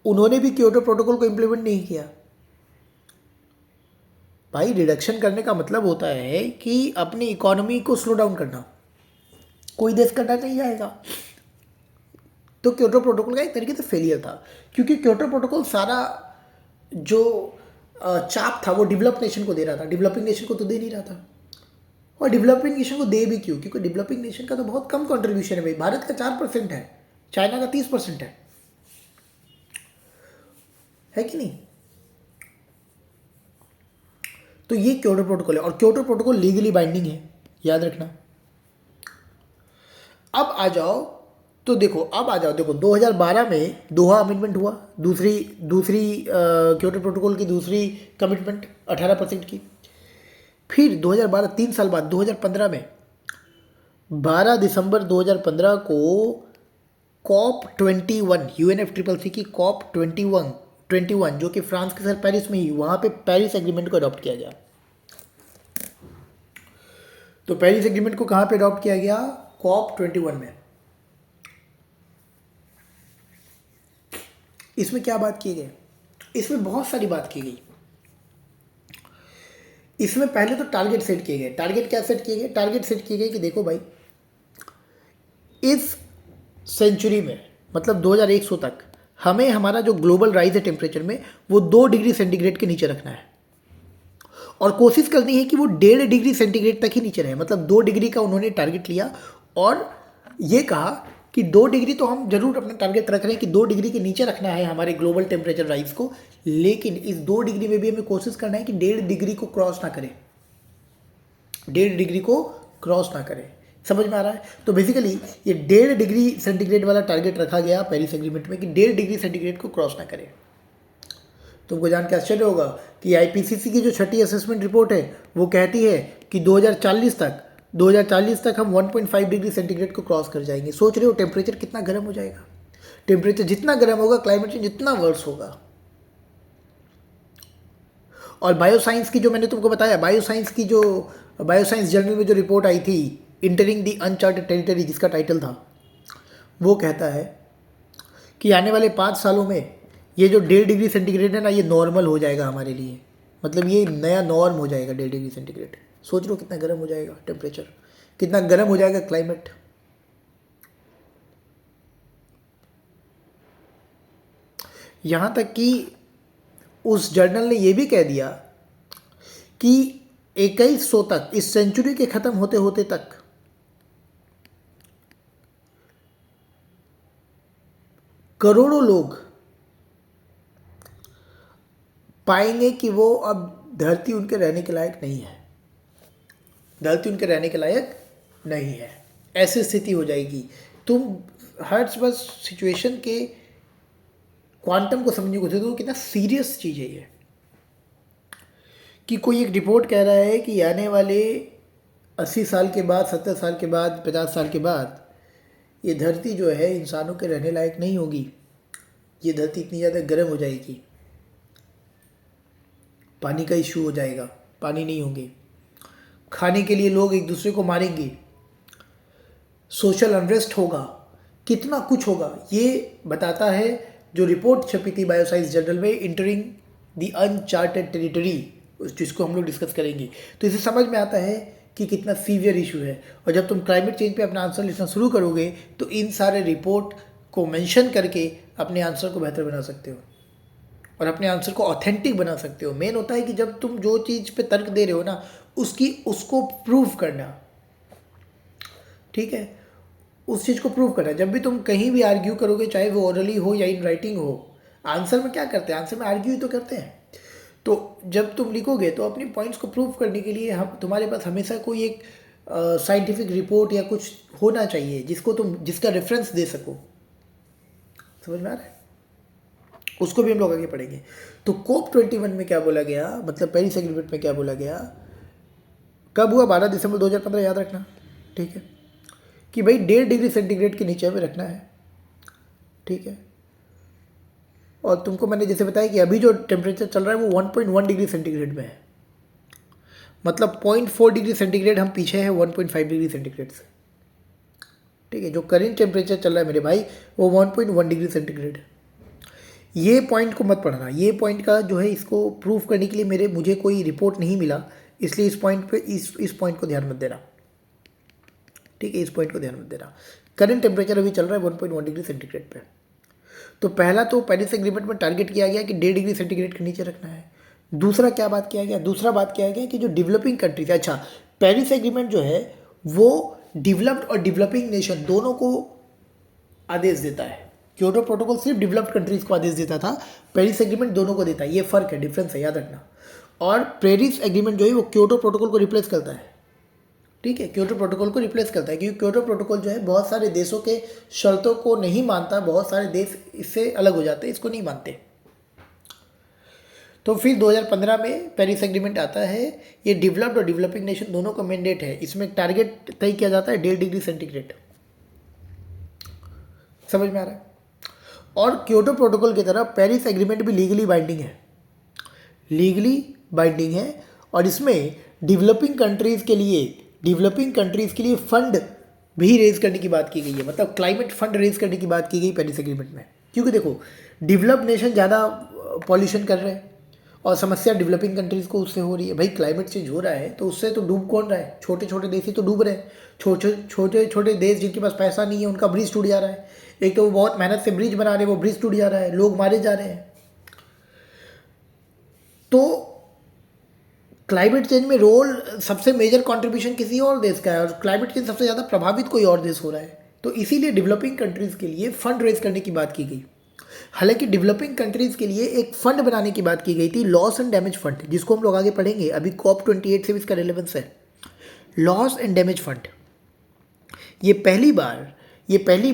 Speaker 1: उन्होंने भी क्योटो प्रोटोकॉल को इम्प्लीमेंट नहीं किया। भाई रिडक्शन करने का मतलब होता है कि अपनी इकोनॉमी को स्लो डाउन करना, कोई देश करना नहीं जाएगा। तो क्योटो प्रोटोकॉल का एक तरीके से फेलियर था, क्योंकि क्योटो प्रोटोकॉल सारा जो चाप था वो डेवलप नेशन को दे रहा था, डेवलपिंग नेशन को तो दे नहीं रहा था। और डेवलपिंग नेशन को दे भी क्यों? क्योंकि डेवलपिंग नेशन का तो बहुत कम कंट्रीब्यूशन है भाई, भारत का 4% है, चाइना का 30% है कि नहीं? तो ये क्योटो प्रोटोकॉल है, और क्योटो प्रोटोकॉल लीगली बाइंडिंग है, याद रखना। अब आ जाओ तो देखो, अब आ जाओ देखो, 2012 में दोहा अमेंडमेंट हुआ, दूसरी दूसरी क्योटो प्रोटोकॉल की दूसरी कमिटमेंट 18% की। फिर 2012, 3 साल बाद 2015 में 12 दिसंबर 2015 को कॉप 21, UNFCCC की कॉप 21 जो कि फ्रांस के सर पेरिस में ही, वहाँ पे पेरिस एग्रीमेंट को अडॉप्ट किया गया। तो पेरिस एग्रीमेंट को कहाँ पे अडॉप्ट किया गया? कॉप 21 में। इसमें क्या बात की गई? इसमें बहुत सारी बात की गई। इसमें पहले तो टारगेट सेट किए गए। टारगेट क्या सेट किए गए? टारगेट सेट किए गए कि देखो भाई, इस सेंचुरी में, मतलब 2100 तक हमें हमारा जो ग्लोबल राइज है टेम्परेचर में, वो 2 डिग्री सेंटीग्रेड के नीचे रखना है, और कोशिश करनी है कि वो 1.5 डिग्री सेंटीग्रेड तक ही नीचे रहे। मतलब 2 डिग्री का उन्होंने टारगेट लिया, और ये कहा कि 2 डिग्री तो हम जरूर अपना टारगेट रख रहे हैं कि 2 डिग्री के नीचे रखना है हमारे ग्लोबल टेम्परेचर राइज को, लेकिन इस 2 डिग्री में भी हमें कोशिश करना है कि 1.5 डिग्री को क्रॉस ना करें, 1.5 डिग्री को क्रॉस ना करें। समझ में आ रहा है? तो बेसिकली ये 1.5 डिग्री सेंटीग्रेड वाला टारगेट रखा गया पेरिस एग्रीमेंट में कि 1.5 डिग्री सेंटीग्रेड को क्रॉस ना करें। तुमको जान के आश्चर्य होगा कि IPCC की जो 6ठी असेसमेंट रिपोर्ट है वो कहती है कि 2040 तक हम 1.5 डिग्री सेंटीग्रेड को क्रॉस कर जाएंगे। सोच रहे हो टेम्परेचर कितना गर्म हो जाएगा? टेम्परेचर जितना गर्म होगा, क्लाइमेट चेंज जितना वर्स होगा। और बायोसाइंस की जो मैंने तुमको बताया, बायोसाइंस जर्नल में जो रिपोर्ट आई थी, इंटरिंग दी अनचार्टेड टेरिटरी, जिसका टाइटल था, वो कहता है कि आने वाले 5 सालों में ये जो 1.5 डिग्री सेंटीग्रेड है ना, ये नॉर्मल हो जाएगा हमारे लिए। मतलब ये नया नॉर्म हो जाएगा 1.5 डिग्री सेंटीग्रेड। सोच लो कितना गर्म हो जाएगा टेम्परेचर, कितना गर्म हो जाएगा क्लाइमेट। यहाँ तक कि उस जर्नल ने ये भी कह दिया कि 2100 तक, इस सेंचुरी के ख़त्म होते होते तक, करोड़ों लोग पाएंगे कि वो अब धरती उनके रहने के लायक नहीं है, धरती उनके रहने के लायक नहीं है। ऐसी स्थिति हो जाएगी। तुम हर बस सिचुएशन के क्वांटम को समझने को दे दो, कितना सीरियस चीज़ है ये। कि कोई एक रिपोर्ट कह रहा है कि आने वाले 80 साल के बाद, 70 साल के बाद, 50 साल के बाद ये धरती जो है इंसानों के रहने लायक नहीं होगी। ये धरती इतनी ज़्यादा गर्म हो जाएगी, पानी का इशू हो जाएगा, पानी नहीं होंगे, खाने के लिए लोग एक दूसरे को मारेंगे, सोशल अनरेस्ट होगा, कितना कुछ होगा। ये बताता है जो रिपोर्ट छपी थी बायोसाइंस जर्नल में, इंटरिंग द अनचार्टेड टेरिटरी, जिसको हम लोग डिस्कस करेंगे। तो इसे समझ में आता है कि कितना सीवियर इशू है। और जब तुम क्लाइमेट चेंज पे अपना आंसर लिखना शुरू करोगे तो इन सारे रिपोर्ट को मेंशन करके अपने आंसर को बेहतर बना सकते हो और अपने आंसर को ऑथेंटिक बना सकते हो। मेन होता है कि जब तुम जो चीज़ पे तर्क दे रहे हो ना, उसको प्रूव करना, ठीक है, उस चीज़ को प्रूव करना। जब भी तुम कहीं भी आर्ग्यू करोगे, चाहे वो ओरली हो या इन राइटिंग हो, आंसर में क्या करते हैं? आंसर में आर्ग्यू ही तो करते हैं। तो जब तुम लिखोगे तो अपनी पॉइंट्स को प्रूव करने के लिए तुम्हारे पास हमेशा कोई एक साइंटिफिक रिपोर्ट या कुछ होना चाहिए जिसका रेफरेंस दे सको। समझ में आ रहा है? उसको भी हम लोग आगे पढ़ेंगे। तो COP 21 में क्या बोला गया, मतलब पेरिस एग्रीमेंट में क्या बोला गया, कब हुआ? 12 दिसंबर 2015, याद रखना, ठीक है, कि भाई 1.5 डिग्री सेंटीग्रेड के नीचे हमें रखना है, ठीक है। और तुमको मैंने जैसे बताया कि अभी जो टेम्परेचर चल रहा है वो 1.1 डिग्री सेंटीग्रेड में है, मतलब 0.4 डिग्री सेंटीग्रेड हम पीछे हैं 1.5 डिग्री सेंटीग्रेड से, ठीक है। जो करेंट टेम्परेचर चल रहा है मेरे भाई वो 1.1 डिग्री सेंटीग्रेड है। ये पॉइंट को मत पढ़ना, ये पॉइंट का जो है इसको प्रूफ करने के लिए मुझे कोई रिपोर्ट नहीं मिला, इसलिए इस पॉइंट को ध्यान मत देना, ठीक है, इस पॉइंट को ध्यान मत देना। करेंट टेम्परेचर अभी चल रहा है 1.1 डिग्री सेंटीग्रेड पे। तो पहला तो पेरिस एग्रीमेंट में टारगेट किया गया कि 1.5 डिग्री सेंटीग्रेड के नीचे रखना है। दूसरा क्या बात किया गया, दूसरा बात किया गया कि जो डेवलपिंग कंट्रीज, अच्छा पेरिस एग्रीमेंट जो है वो डेवलप्ड और डेवलपिंग नेशन दोनों को आदेश देता है। क्योटो प्रोटोकॉल सिर्फ डेवलप्ड कंट्रीज को आदेश देता था, पेरिस एग्रीमेंट दोनों को देता है। ये फर्क है, डिफरेंस है, याद रखना। और पेरिस एग्रीमेंट जो है वो क्योटो प्रोटोकॉल को रिप्लेस करता है, ठीक है, क्योटो प्रोटोकॉल को रिप्लेस करता है, क्योंकि क्योटो प्रोटोकॉल जो है बहुत सारे देशों के शर्तों को नहीं मानता, बहुत सारे देश इससे अलग हो जाते हैं, इसको नहीं मानते। तो फिर 2015 में पेरिस एग्रीमेंट आता है। ये डेवलप्ड और डेवलपिंग नेशन दोनों का मैंडेट है। इसमें एक टारगेट तय किया जाता है 1.5 डिग्री सेंटीग्रेड। समझ में आ रहा है? और क्योटो प्रोटोकॉल की तरह पेरिस एग्रीमेंट भी लीगली बाइंडिंग है, लीगली बाइंडिंग है। और इसमें डेवलपिंग कंट्रीज़ के लिए फंड भी रेज करने की बात की गई है, मतलब क्लाइमेट फंड रेज करने की बात की गई पेरिस एग्रीमेंट में। क्योंकि देखो डेवलप्ड नेशन ज़्यादा पॉल्यूशन कर रहे हैं और समस्या डेवलपिंग कंट्रीज़ को उससे हो रही है। भाई क्लाइमेट चेंज हो रहा है तो उससे तो डूब कौन रहा है? छोटे छोटे देश ही तो डूब रहे हैं। छोटे छोटे देश जिनके पास पैसा नहीं है उनका ब्रिज टूट जा रहा है। एक तो वो बहुत मेहनत से ब्रिज बना रहे हैं, वो ब्रिज टूट जा रहा है, लोग मारे जा रहे हैं। तो क्लाइमेट चेंज में रोल सबसे मेजर कंट्रीब्यूशन किसी और देश का है, और क्लाइमेट चेंज सबसे ज़्यादा प्रभावित कोई और देश हो रहा है। तो इसीलिए डेवलपिंग कंट्रीज़ के लिए फंड रेज करने की बात की गई। हालांकि डेवलपिंग कंट्रीज़ के लिए एक फंड बनाने की बात की गई थी, लॉस एंड डैमेज फंड, जिसको हम लोग आगे पढ़ेंगे। अभी COP28 से भी इसका रिलेवेंस है। लॉस एंड डैमेज फंड ये पहली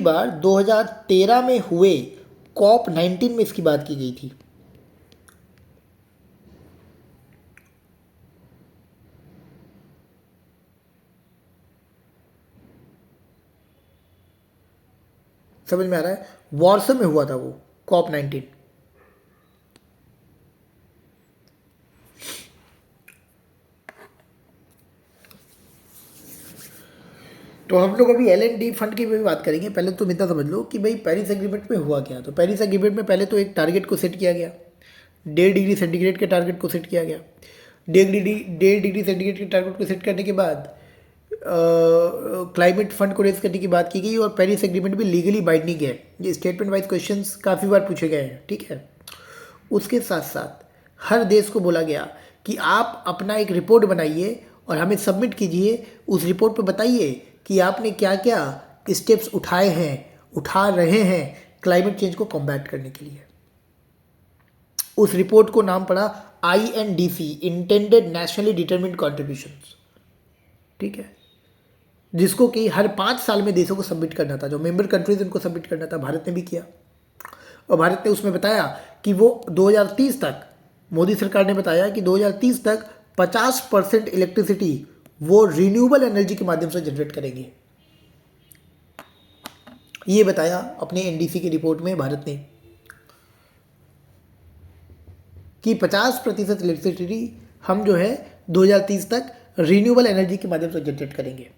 Speaker 1: बार 2013 में हुए COP19 में इसकी बात की गई थी। समझ में आ रहा है? वॉर्सो में हुआ था वो COP19। तो हम लोग अभी L&D फंड की भी बात करेंगे। पहले तुम इतना समझ लो कि भाई पेरिस एग्रीमेंट में हुआ क्या। तो पेरिस एग्रीमेंट में पहले तो एक टारगेट को सेट किया गया, 1.5 डिग्री सेंटीग्रेड के टारगेट को सेट किया गया। 1.5 डिग्री सेंटीग्रेड के टारगेट को सेट करने के बाद क्लाइमेट फंड को रेज करने की बात की गई, और पेरिस एग्रीमेंट भी लीगली बाइंडिंग है। ये स्टेटमेंट वाइज क्वेश्चंस काफ़ी बार पूछे गए हैं, ठीक है। उसके साथ साथ हर देश को बोला गया कि आप अपना एक रिपोर्ट बनाइए और हमें सबमिट कीजिए। उस रिपोर्ट पर बताइए कि आपने क्या क्या स्टेप्स उठा रहे हैं क्लाइमेट चेंज को कॉम्बैट करने के लिए। उस रिपोर्ट को नाम पड़ा INDC, intended nationally determined contributions, ठीक है, जिसको कि हर 5 साल में देशों को सबमिट करना था। जो मेंबर कंट्रीज उनको सबमिट करना था, भारत ने भी किया। और भारत ने उसमें बताया कि वो 2030 तक, मोदी सरकार ने बताया कि 2030 तक 50% इलेक्ट्रिसिटी वो रिन्यूएबल एनर्जी के माध्यम से जनरेट करेंगे। ये बताया अपने NDC की रिपोर्ट में भारत ने कि 50% इलेक्ट्रिसिटी हम जो है 2030 तक रिन्यूएबल एनर्जी के माध्यम से जनरेट करेंगे।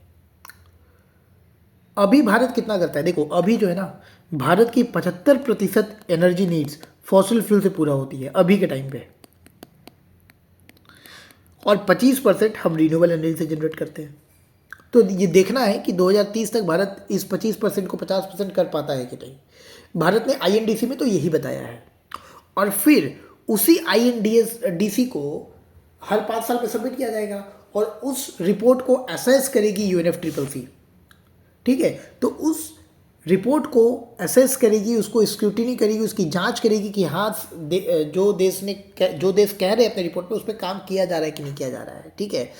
Speaker 1: अभी भारत कितना करता है? देखो अभी जो है ना, भारत की 75% एनर्जी नीड्स फॉसिल फ्यूल से पूरा होती है अभी के टाइम पे, और 25% हम रिन्यूएबल एनर्जी से जनरेट करते हैं। तो ये देखना है कि 2030 तक भारत इस 25% को 50% कर पाता है कि नहीं। भारत ने INDC में तो यही बताया है। और फिर उसी INDC को हर 5 साल में सबमिट किया जाएगा, और उस रिपोर्ट को असेस करेगी UNFCCC, ठीक है। तो उस रिपोर्ट को असेस करेगी, उसको स्क्रूटिनी करेगी, उसकी जांच करेगी कि हाँ जो देश कह रहे हैं अपने रिपोर्ट पे उस पर काम किया जा रहा है कि नहीं किया जा रहा है, ठीक है।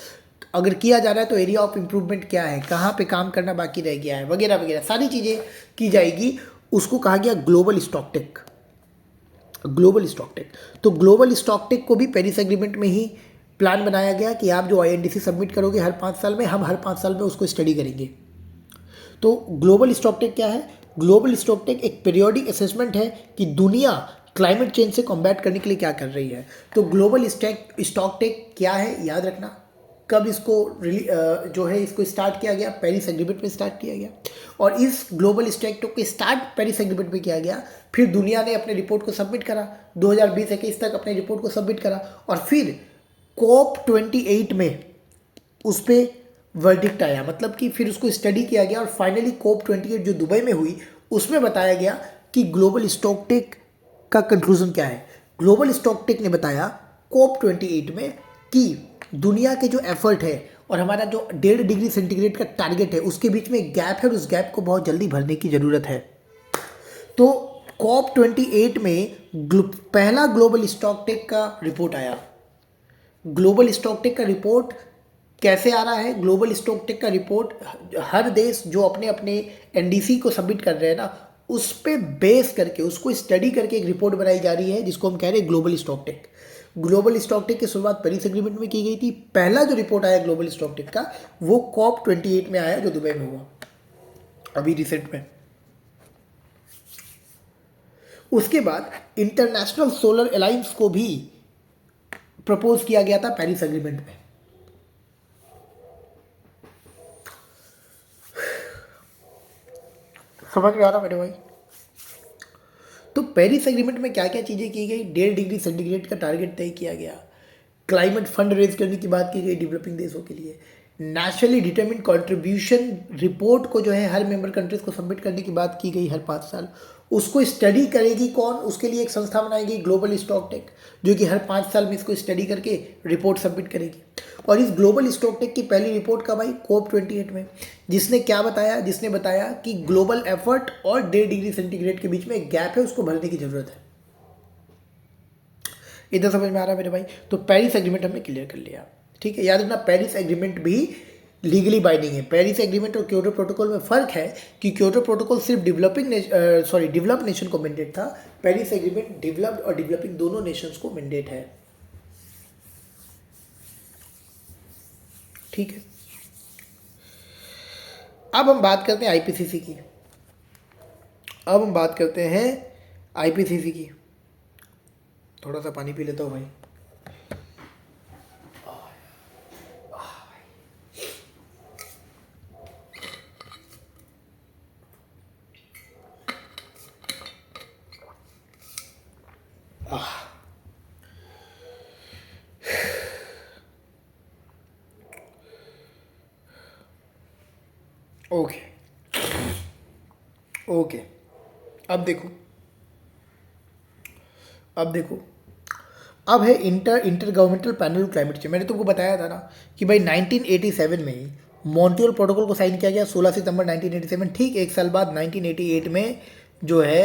Speaker 1: अगर किया जा रहा है तो एरिया ऑफ इम्प्रूवमेंट क्या है, कहाँ पे काम करना बाकी रह गया है, वगैरह वगैरह सारी चीज़ें की जाएगी। उसको कहा गया ग्लोबल स्टॉकटेक। तो ग्लोबल स्टॉकटेक को भी पेरिस एग्रीमेंट में ही प्लान बनाया गया कि आप जो INDC सबमिट करोगे हर 5 साल में, हम हर 5 साल में उसको स्टडी करेंगे। तो ग्लोबल स्टॉकटेक क्या है? ग्लोबल स्टॉकटेक एक पीरियोडिक असेसमेंट है कि दुनिया क्लाइमेट चेंज से कॉम्बैट करने के लिए क्या कर रही है। तो ग्लोबल स्टॉकटेक क्या है, याद रखना। कब इसको जो है इसको स्टार्ट किया गया? पेरिस एग्रीमेंट में स्टार्ट किया गया, और इस ग्लोबल स्टॉकटेक को स्टार्ट पेरिस एग्रीमेंट में किया गया। फिर दुनिया ने अपने रिपोर्ट को सबमिट करा, 2020-21 तक अपने रिपोर्ट को सबमिट करा, और फिर COP28 में उस पर वर्डिक्ट आया, मतलब कि फिर उसको स्टडी किया गया, और फाइनली COP28 जो दुबई में हुई उसमें बताया गया कि ग्लोबल स्टॉकटेक का कंक्लूजन क्या है। ग्लोबल स्टॉकटेक ने बताया COP28 में कि दुनिया के जो एफर्ट है और हमारा जो 1.5 डिग्री सेंटीग्रेड का टारगेट है उसके बीच में एक गैप है और उस गैप को बहुत जल्दी भरने की ज़रूरत है। तो COP28 में पहला ग्लोबल स्टॉकटेक का रिपोर्ट आया। ग्लोबल स्टॉकटेक का रिपोर्ट कैसे आ रहा है? ग्लोबल स्टॉकटेक का रिपोर्ट हर देश जो अपने अपने एनडीसी को सबमिट कर रहे हैं ना, उस पे बेस करके उसको स्टडी करके एक रिपोर्ट बनाई जा रही है जिसको हम कह रहे हैं ग्लोबल स्टॉकटेक। ग्लोबल स्टॉकटेक की शुरुआत पेरिस एग्रीमेंट में की गई थी। पहला जो रिपोर्ट आया ग्लोबल स्टॉकटेक का वो COP28 में आया जो दुबई में हुआ अभी रिसेंट में। उसके बाद इंटरनेशनल सोलर अलायंस को भी प्रपोज किया गया था पेरिस एग्रीमेंट में। समझ में आ रहा मेरे भाई? तो पेरिस एग्रीमेंट में क्या क्या चीज़ें की गई? 1.5 डिग्री सेंटीग्रेड का टारगेट तय किया गया। क्लाइमेट फंड रेज करने की बात की गई डेवलपिंग देशों के लिए। नेशनली डिटरमिन्ड कंट्रीब्यूशन रिपोर्ट को जो है हर मेंबर कंट्रीज को सबमिट करने की बात की गई हर 5 साल। उसको स्टडी करेगी कौन? उसके लिए एक संस्था बनाएगी ग्लोबल स्टॉकटेक, जो कि हर 5 साल में इसको स्टडी करके रिपोर्ट सबमिट करेगी। और इस ग्लोबल स्टॉकटेक की पहली रिपोर्ट कब आई? COP28 में। जिसने क्या बताया? जिसने बताया कि ग्लोबल एफर्ट और 1.5 डिग्री सेंटीग्रेड के बीच में एक गैप है, उसको भरने की जरूरत है। इधर समझ में आ रहा है मेरे भाई? तो पेरिस एग्रीमेंट हमने क्लियर कर लिया। ठीक है, याद रखना पेरिस एग्रीमेंट भी लीगली बाइंडिंग है। पेरिस एग्रीमेंट और क्योटो प्रोटोकॉल में फ़र्क है कि क्योटो प्रोटोकॉल सिर्फ डेवलप नेशन को मैंडेट था। पेरिस एग्रीमेंट डेवलप्ड और डेवलपिंग दोनों नेशंस को मैंडेट है। ठीक है, अब हम बात करते हैं आईपीसीसी की। थोड़ा सा पानी पी लेता हूँ भाई। ओके, अब देखो अब है intergovernmental panel climate change. मैंने तुमको बताया था ना कि भाई 1987 में ही मॉन्ट्रियल प्रोटोकॉल को साइन किया गया 16 सितंबर 1987। ठीक एक साल बाद 1988 में जो है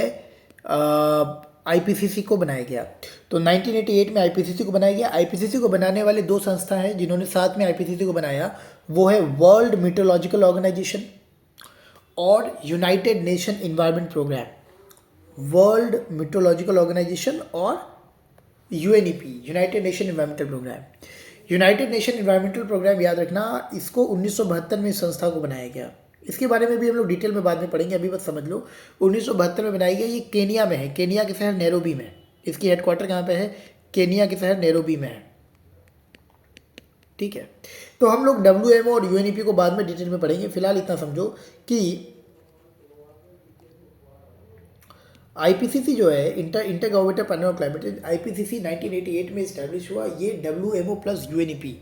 Speaker 1: आईपीसीसी को बनाया गया। तो 1988 में आईपीसीसी को बनाया गया। आईपीसीसी को बनाने वाले दो संस्था हैं जिन्होंने साथ में आईपीसीसी को बनाया, वो है वर्ल्ड मीटरोलॉजिकल ऑर्गेनाइजेशन और United nation environment Programme. World meteorological organisation और UNEP, United Nation Environmental Programme. United Nation Environmental Programme याद रखना, इसको 1972 में इस संस्था को बनाया गया। इसके बारे में भी हम लोग डिटेल में बाद में पढ़ेंगे, अभी बस समझ लो 1972 में बनाई गई। ये केनिया में है, केनिया के शहर नैरोबी में। इसकी हेडक्वार्टर कहाँ पे है? केनिया के शहर नैरोबी में है। ठीक है, तो हम लोग WMO और UNEP को बाद में डिटेल में पढ़ेंगे। फिलहाल इतना समझो कि आईपीसीसी जो है intergovernmental panel on climate change, IPCC 1988 में इस्टेब्लिश हुआ। ये WMO plus UNEP,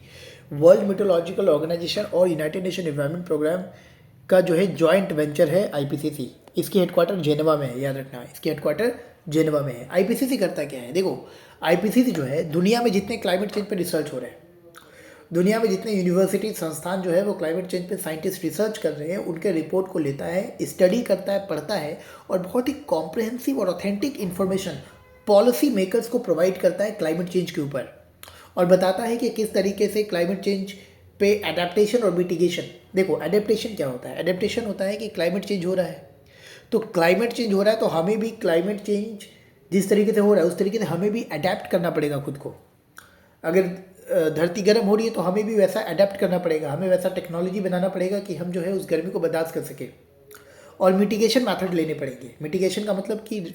Speaker 1: world meteorological organisation और यूनाइटेड नेशन एनवायरनमेंट प्रोग्राम का जो है जॉइंट वेंचर है आईपीसीसी। इसकी हेडक्वार्टर जेनेवा में है, याद रखना इसकी हेडक्वार्टर जेनेवा में है। आईपीसीसी करता क्या है? देखो, आईपीसीसी जो है दुनिया में जितने क्लाइमेट चेंज पर रिसर्च हो रहे हैं, दुनिया में जितने यूनिवर्सिटी संस्थान जो है वो क्लाइमेट चेंज पे साइंटिस्ट रिसर्च कर रहे हैं, उनके रिपोर्ट को लेता है, स्टडी करता है, पढ़ता है और बहुत ही कॉम्प्रहेंसिव और ऑथेंटिक इन्फॉर्मेशन पॉलिसी मेकर्स को प्रोवाइड करता है क्लाइमेट चेंज के ऊपर, और बताता है कि किस तरीके से क्लाइमेट चेंज पे एडेप्टेशन और मिटिगेशन। देखो, एडेप्टेशन क्या होता है? एडेप्टेशन होता है कि क्लाइमेट चेंज हो रहा है, तो क्लाइमेट चेंज हो रहा है तो हमें भी क्लाइमेट चेंज जिस तरीके से हो रहा है उस तरीके से हमें भी अडेप्ट करना पड़ेगा खुद को। अगर धरती गर्म हो रही है तो हमें भी वैसा अडेप्ट करना पड़ेगा, हमें वैसा टेक्नोलॉजी बनाना पड़ेगा कि हम जो है उस गर्मी को बर्दाश्त कर सके, और मिटिगेशन मेथड लेने पड़ेंगे। मिटिगेशन का मतलब कि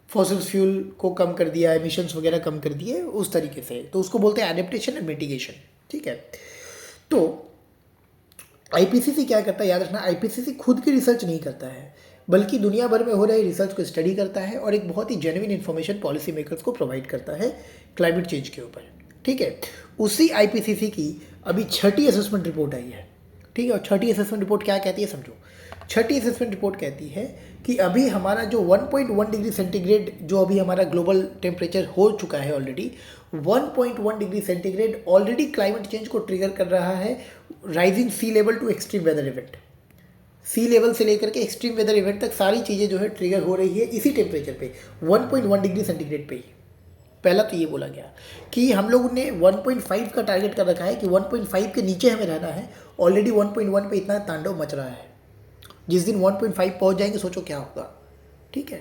Speaker 1: फॉसिल फ्यूल को कम कर दिया, एमिशंस वगैरह कम कर दिए, उस तरीके से, तो उसको बोलते हैं एडेप्टेशन एंड मिटिगेशन। ठीक है, तो आईपीसीसी क्या करता है? याद रखना, आईपीसीसी खुद की रिसर्च नहीं करता है, बल्कि दुनिया भर में हो रही रिसर्च को स्टडी करता है और एक बहुत ही जेन्युइन इन्फॉर्मेशन पॉलिसी मेकर्स को प्रोवाइड करता है क्लाइमेट चेंज के ऊपर। ठीक है, उसी आईपीसीसी की अभी 6ठी असेसमेंट रिपोर्ट आई है। ठीक है, और 6ठी असेसमेंट रिपोर्ट क्या कहती है समझो। छठी असेसमेंट रिपोर्ट कहती है कि अभी हमारा जो 1.1 डिग्री सेंटीग्रेड जो अभी हमारा ग्लोबल टेम्परेचर हो चुका है already, 1.1 degree centigrade already climate change को ट्रिगर कर रहा है, rising sea level to extreme weather event. Sea level से लेकर के एक्सट्रीम वेदर इवेंट तक सारी चीज़ें जो है ट्रिगर हो रही है इसी टेम्परेचर पे, 1.1 डिग्री सेंटीग्रेड पे ही। पहला तो ये बोला गया कि हम लोगों ने 1.5 का टारगेट कर रखा है कि 1.5 के नीचे हमें रहना है। ऑलरेडी 1.1 पे इतना तांडव मच रहा है, जिस दिन 1.5 पहुंच जाएंगे सोचो क्या होगा। ठीक है,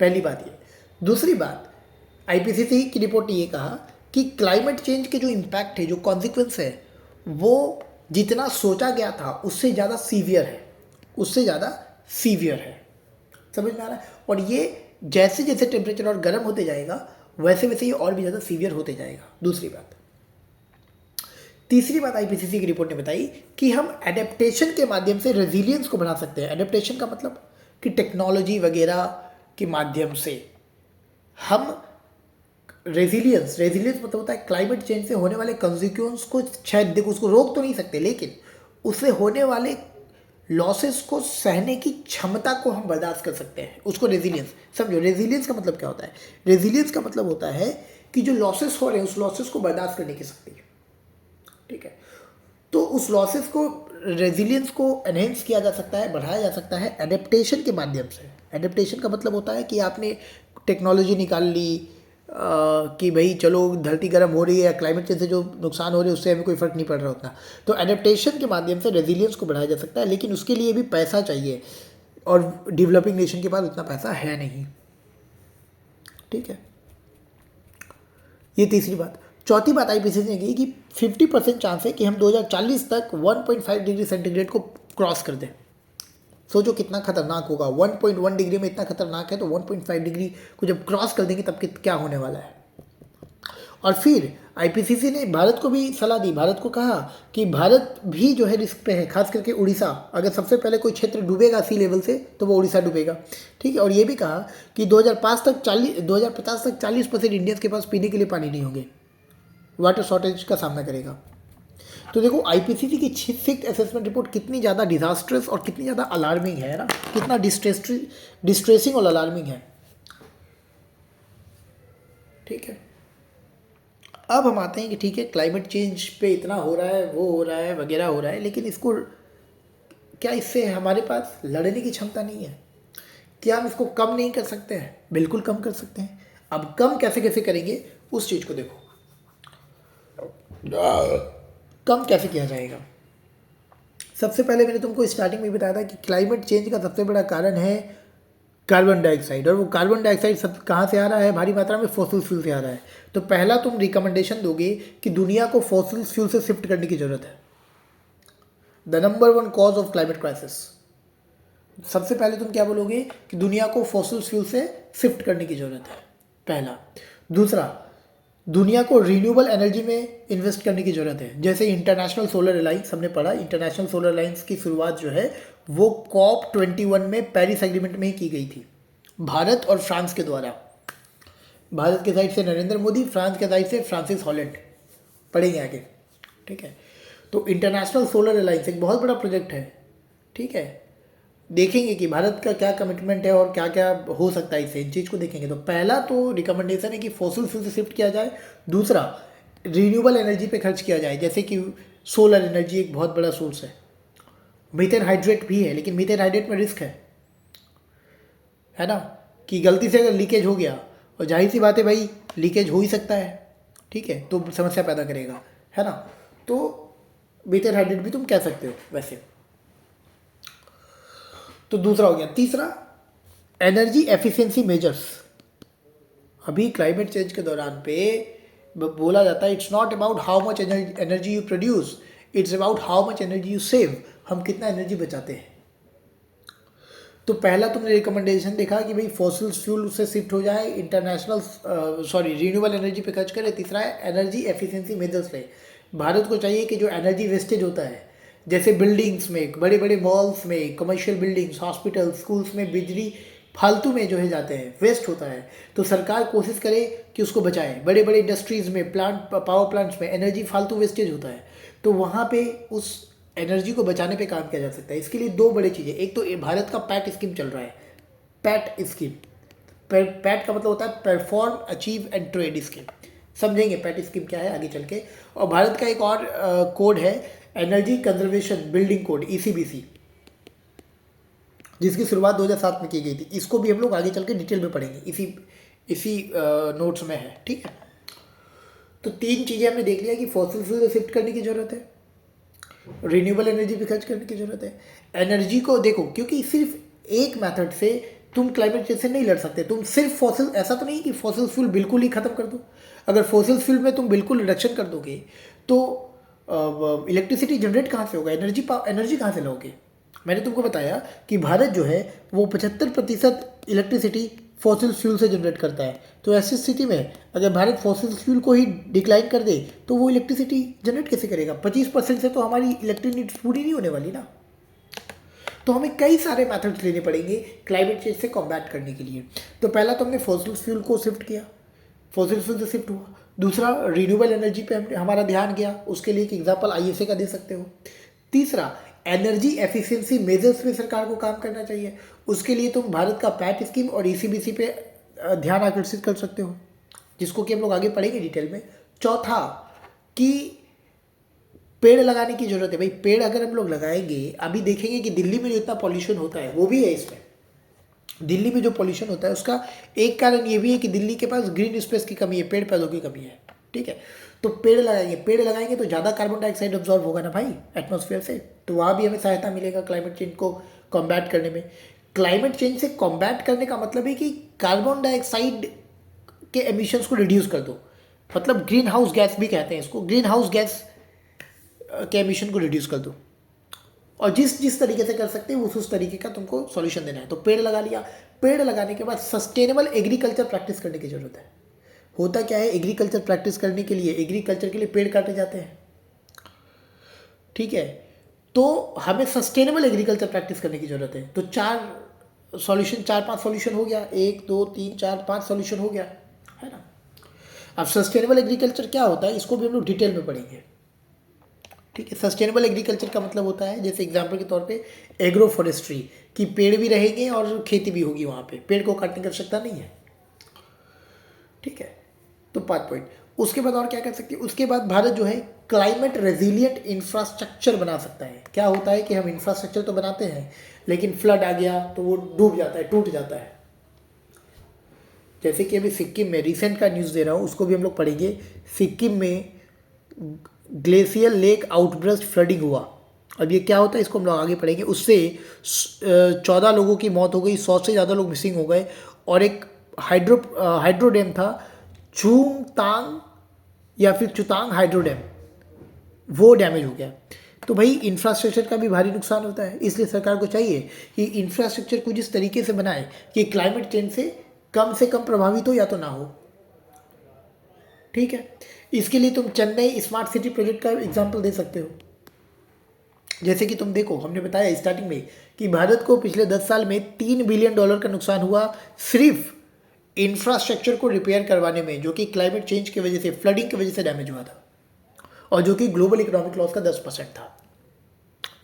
Speaker 1: पहली बात ये। दूसरी बात, आईपीसीसी की रिपोर्ट ने ये कहा कि क्लाइमेट चेंज के जो इम्पैक्ट है, जो कॉन्सिक्वेंस है, वो जितना सोचा गया था उससे ज़्यादा सीवियर है, उससे ज़्यादा सीवियर है। समझ में आ रहा है? और ये जैसे जैसे टेम्परेचर और गर्म होते जाएगा वैसे वैसे ये और भी ज़्यादा सीवियर होते जाएगा। दूसरी बात। तीसरी बात आईपीसीसी की रिपोर्ट ने बताई कि हम एडेप्टेशन के माध्यम से रेजिलियंस को बढ़ा सकते हैं। एडेप्टेशन का मतलब कि टेक्नोलॉजी वगैरह के माध्यम से हम रेजिलियंस मतलब होता है क्लाइमेट चेंज से होने वाले कंसिक्वेंस को, शायद देखो उसको रोक तो नहीं सकते, लेकिन उससे होने वाले लॉसेस को सहने की क्षमता को हम बर्दाश्त कर सकते हैं, उसको रेजिलियंस समझो। रेजिलियंस का मतलब क्या होता है? रेजिलियंस का मतलब होता है कि जो लॉसेस हो रहे हैं उस लॉसेस को बर्दाश्त करने की शक्ति। ठीक है, तो उस लॉसेस को, रेजिलियंस को एनहेंस किया जा सकता है, बढ़ाया जा सकता है एडेप्टेशन के माध्यम से। एडेप्टेशन का मतलब होता है कि आपने टेक्नोलॉजी निकाल ली कि भाई चलो धरती गर्म हो रही है या क्लाइमेट चेंज से जो नुकसान हो रहे हैं उससे हमें कोई फ़र्क नहीं पड़ रहा उतना, तो एडेप्टेशन के माध्यम से रेजिलियंस को बढ़ाया जा सकता है, लेकिन उसके लिए भी पैसा चाहिए और डेवलपिंग नेशन के पास उतना पैसा है नहीं। ठीक है, ये तीसरी बात। चौथी बात आईपीसीसी ने की कि 50% चांस है कि हम 2040 तक 1.5 डिग्री सेंटीग्रेड को क्रॉस कर दें। सोचो कितना खतरनाक होगा, 1.1 डिग्री में इतना खतरनाक है, तो 1.5 डिग्री को जब क्रॉस कर देंगे तब क्या होने वाला है। और फिर आईपीसीसी ने भारत को भी सलाह दी, भारत को कहा कि भारत भी जो है रिस्क पे है, खास करके उड़ीसा। अगर सबसे पहले कोई क्षेत्र डूबेगा सी लेवल से तो वो उड़ीसा डूबेगा। ठीक है, और ये भी कहा कि 2050 तक 40% इंडियंस के पास पीने के लिए पानी नहीं होंगे, वाटर शॉर्टेज का सामना करेगा। तो देखो आईपीसीसी की 6th असेसमेंट रिपोर्ट कितनी ज़्यादा डिजास्ट्रस और कितनी ज़्यादा अलार्मिंग है ना, कितना डिस्ट्रेसिंग और अलार्मिंग है। ठीक है, अब हम आते हैं कि ठीक है क्लाइमेट चेंज पे इतना हो रहा है, वो हो रहा है, वगैरह हो रहा है, लेकिन इसको क्या इससे हमारे पास लड़ने की क्षमता नहीं है? क्या हम इसको कम नहीं कर सकते हैं? बिल्कुल कम कर सकते हैं। अब कम कैसे कैसे करेंगे उस चीज़ को देखो, कम कैसे किया जाएगा। सबसे पहले मैंने तुमको स्टार्टिंग में बताया था कि क्लाइमेट चेंज का सबसे बड़ा कारण है कार्बन डाइऑक्साइड, और वो कार्बन डाइऑक्साइड सब कहाँ से आ रहा है? भारी मात्रा में फॉसिल फ्यूल से आ रहा है। तो पहला तुम रिकमेंडेशन दोगे कि दुनिया को फॉसिल फ्यूल से शिफ्ट करने की जरूरत है। The number 1 cause of climate crisis. सबसे पहले तुम क्या बोलोगे कि दुनिया को फॉसिल फ्यूल से शिफ्ट करने की जरूरत है, पहला। दूसरा, दुनिया को रिन्यूएबल एनर्जी में इन्वेस्ट करने की ज़रूरत है। जैसे इंटरनेशनल सोलर अलायंस हमने पढ़ा, इंटरनेशनल सोलर अलायंस की शुरुआत जो है वो COP21 में पेरिस एग्रीमेंट में ही की गई थी, भारत और फ्रांस के द्वारा। भारत के साइड से नरेंद्र मोदी, फ्रांस के साइड से फ्रांसिस हॉलैंड, पढ़ेंगे आगे। ठीक है, तो इंटरनेशनल सोलर अलायंस एक बहुत बड़ा प्रोजेक्ट है। ठीक है, देखेंगे कि भारत का क्या कमिटमेंट है और क्या क्या हो सकता है इससे, इन चीज़ को देखेंगे। तो पहला तो रिकमेंडेशन है कि फॉसिल फ्यूल से शिफ्ट किया जाए। दूसरा, रिन्यूएबल एनर्जी पे खर्च किया जाए, जैसे कि सोलर एनर्जी एक बहुत बड़ा सोर्स है। मीथेन हाइड्रेट भी है, लेकिन मीथेन हाइड्रेट में रिस्क है ना, कि गलती से अगर लीकेज हो गया, और जाहिर सी बात है भाई लीकेज हो ही सकता है, ठीक है, तो समस्या पैदा करेगा, है ना। तो मीथेन हाइड्रेट भी तुम कह सकते हो वैसे। तो दूसरा हो गया। तीसरा, एनर्जी एफिशिएंसी मेजर्स। अभी क्लाइमेट चेंज के दौरान पे बोला जाता है it's not about how much energy you produce, it's about how much energy you save. हम कितना एनर्जी बचाते हैं। तो पहला तुमने रिकमेंडेशन देखा कि भाई फॉसिल फ्यूल से शिफ्ट हो जाए, रिन्यूएबल एनर्जी पे खर्च करे। तीसरा है एनर्जी एफिशिएंसी मेजर्स पे। भारत को चाहिए कि जो एनर्जी वेस्टेज होता है, जैसे बिल्डिंग्स में, बड़े बड़े मॉल्स में, कमर्शियल बिल्डिंग्स, हॉस्पिटल, स्कूल्स में बिजली फालतू में जो है जाते हैं, वेस्ट होता है, तो सरकार कोशिश करे कि उसको बचाए। बड़े बड़े इंडस्ट्रीज़ में, पावर प्लांट्स में एनर्जी फालतू वेस्टेज होता है, तो वहाँ पे उस एनर्जी को बचाने पे काम किया जा सकता है। इसके लिए दो बड़ी चीज़ें, एक तो भारत का पैट स्कीम चल रहा है, पैट स्कीम। पैट का मतलब होता है perform, achieve and trade scheme. समझेंगे पैट स्कीम क्या है आगे चल के। और भारत का एक और कोड है energy conservation building code, ECBC, जिसकी शुरुआत 2007 में की गई थी। इसको भी हम लोग आगे चल के डिटेल में पढ़ेंगे, इसी नोट्स में है, ठीक है। तो तीन चीज़ें हमने देख लिया कि फॉसिल फ्यूल से शिफ्ट करने की ज़रूरत है, रिन्यूएबल एनर्जी पे खर्च करने की ज़रूरत है। एनर्जी को देखो, क्योंकि सिर्फ एक मेथड से तुम क्लाइमेट चेंज से नहीं लड़ सकते। तुम सिर्फ फॉसिल, ऐसा तो नहीं कि फॉसिल फ्यूल बिल्कुल ही ख़त्म कर दो। अगर फॉसिल फ्यूल में तुम बिल्कुल रिडक्शन कर दोगे तो इलेक्ट्रिसिटी जनरेट कहाँ से होगा, एनर्जी कहाँ से लोगे। मैंने तुमको बताया कि भारत जो है वो 75% इलेक्ट्रिसिटी फॉसिल फ्यूल से जनरेट करता है। तो ऐसी स्थिति में अगर भारत फॉसिल फ्यूल को ही डिक्लाइन कर दे तो वो इलेक्ट्रिसिटी जनरेट कैसे करेगा। 25% से तो हमारी इलेक्ट्रिक नीड्स पूरी नहीं होने वाली ना। तो हमें कई सारे मेथड्स लेने पड़ेंगे क्लाइमेट चेंज से कॉम्बैट करने के लिए। तो पहला तो हमने फॉसिल फ्यूल को शिफ्ट किया, फॉसिल फ्यूल से शिफ्ट हुआ। दूसरा, रिन्यूएबल एनर्जी पे हमारा ध्यान गया, उसके लिए एक एग्जाम्पल ISA का दे सकते हो। तीसरा, एनर्जी एफिशिएंसी मेजर्स पे सरकार को काम करना चाहिए, उसके लिए तुम भारत का पैट स्कीम और ECBC पे ध्यान आकर्षित कर सकते हो, जिसको कि हम लोग आगे पढ़ेंगे डिटेल में। चौथा, कि पेड़ लगाने की जरूरत है। भाई पेड़ अगर हम लोग लगाएंगे, अभी देखेंगे कि दिल्ली में जो इतना पॉल्यूशन होता है वो भी है इसमें। दिल्ली में जो पॉल्यूशन होता है उसका एक कारण ये भी है कि दिल्ली के पास ग्रीन स्पेस की कमी है, पेड़ पौधों की कमी है, ठीक है। तो पेड़ लगाएंगे तो ज़्यादा कार्बन डाइऑक्साइड अब्जॉर्ब होगा ना भाई एटमॉस्फेयर से, तो वहाँ भी हमें सहायता मिलेगा क्लाइमेट चेंज को कॉम्बैट करने में। क्लाइमेट चेंज से कॉम्बैट करने का मतलब है कि कार्बन डाइऑक्साइड के एमिशंस को रिड्यूस कर दो, मतलब ग्रीन हाउस गैस भी कहते हैं इसको, ग्रीन हाउस गैस के एमिशन को रिड्यूस कर दो। और जिस तरीके से कर सकते हैं उस तरीके का तुमको सॉल्यूशन देना है। तो पेड़ लगा लिया, पेड़ लगाने के बाद सस्टेनेबल एग्रीकल्चर प्रैक्टिस करने की जरूरत है। होता क्या है, एग्रीकल्चर प्रैक्टिस करने के लिए, एग्रीकल्चर के लिए पेड़ काटे जाते हैं, ठीक है। तो हमें सस्टेनेबल एग्रीकल्चर प्रैक्टिस करने की जरूरत है। तो 4-5 सॉल्यूशन हो गया, 1 2 3 4 5 सॉल्यूशन हो गया, है ना। अब सस्टेनेबल एग्रीकल्चर क्या होता है, इसको भी हम लोग डिटेल में पढ़ेंगे, ठीक है। सस्टेनेबल एग्रीकल्चर का मतलब होता है, जैसे एग्जांपल के तौर पे एग्रो फॉरेस्ट्री, कि पेड़ भी रहेंगे और खेती भी होगी वहाँ पे, पेड़ को काटने की आवश्यकता नहीं है, ठीक है। तो 5 पॉइंट। उसके बाद और क्या कर सकते हैं, उसके बाद भारत जो है क्लाइमेट रेजिलिएंट इंफ्रास्ट्रक्चर बना सकता है। क्या होता है कि हम इंफ्रास्ट्रक्चर तो बनाते हैं लेकिन फ्लड आ गया तो वो डूब जाता है, टूट जाता है। जैसे कि अभी सिक्किम में रिसेंट का न्यूज़ दे रहा हूँ, उसको भी हम लोग पढ़ेंगे। सिक्किम में ग्लेशियर लेक आउटब्रस्ट फ्लडिंग हुआ। अब ये क्या होता है इसको हम लोग आगे पढ़ेंगे। उससे 14 लोगों की मौत हो गई, 100 से ज़्यादा लोग मिसिंग हो गए। और एक हाइड्रो डैम था, चुंगतांग या फिर चुतांग हाइड्रो डैम, वो डैमेज हो गया। तो भाई इंफ्रास्ट्रक्चर का भी भारी नुकसान होता है, इसलिए सरकार को चाहिए कि इंफ्रास्ट्रक्चर कुछ इस तरीके से बनाए कि क्लाइमेट चेंज से कम प्रभावित हो या तो ना हो, ठीक है। इसके लिए तुम चेन्नई स्मार्ट सिटी प्रोजेक्ट का एग्जाम्पल दे सकते हो। जैसे कि तुम देखो, हमने बताया स्टार्टिंग में कि भारत को पिछले 10 साल में $3 बिलियन का नुकसान हुआ सिर्फ इंफ्रास्ट्रक्चर को रिपेयर करवाने में, जो कि क्लाइमेट चेंज की वजह से, फ्लडिंग की वजह से डैमेज हुआ था, और जो कि ग्लोबल इकोनॉमिक लॉस का 10% था।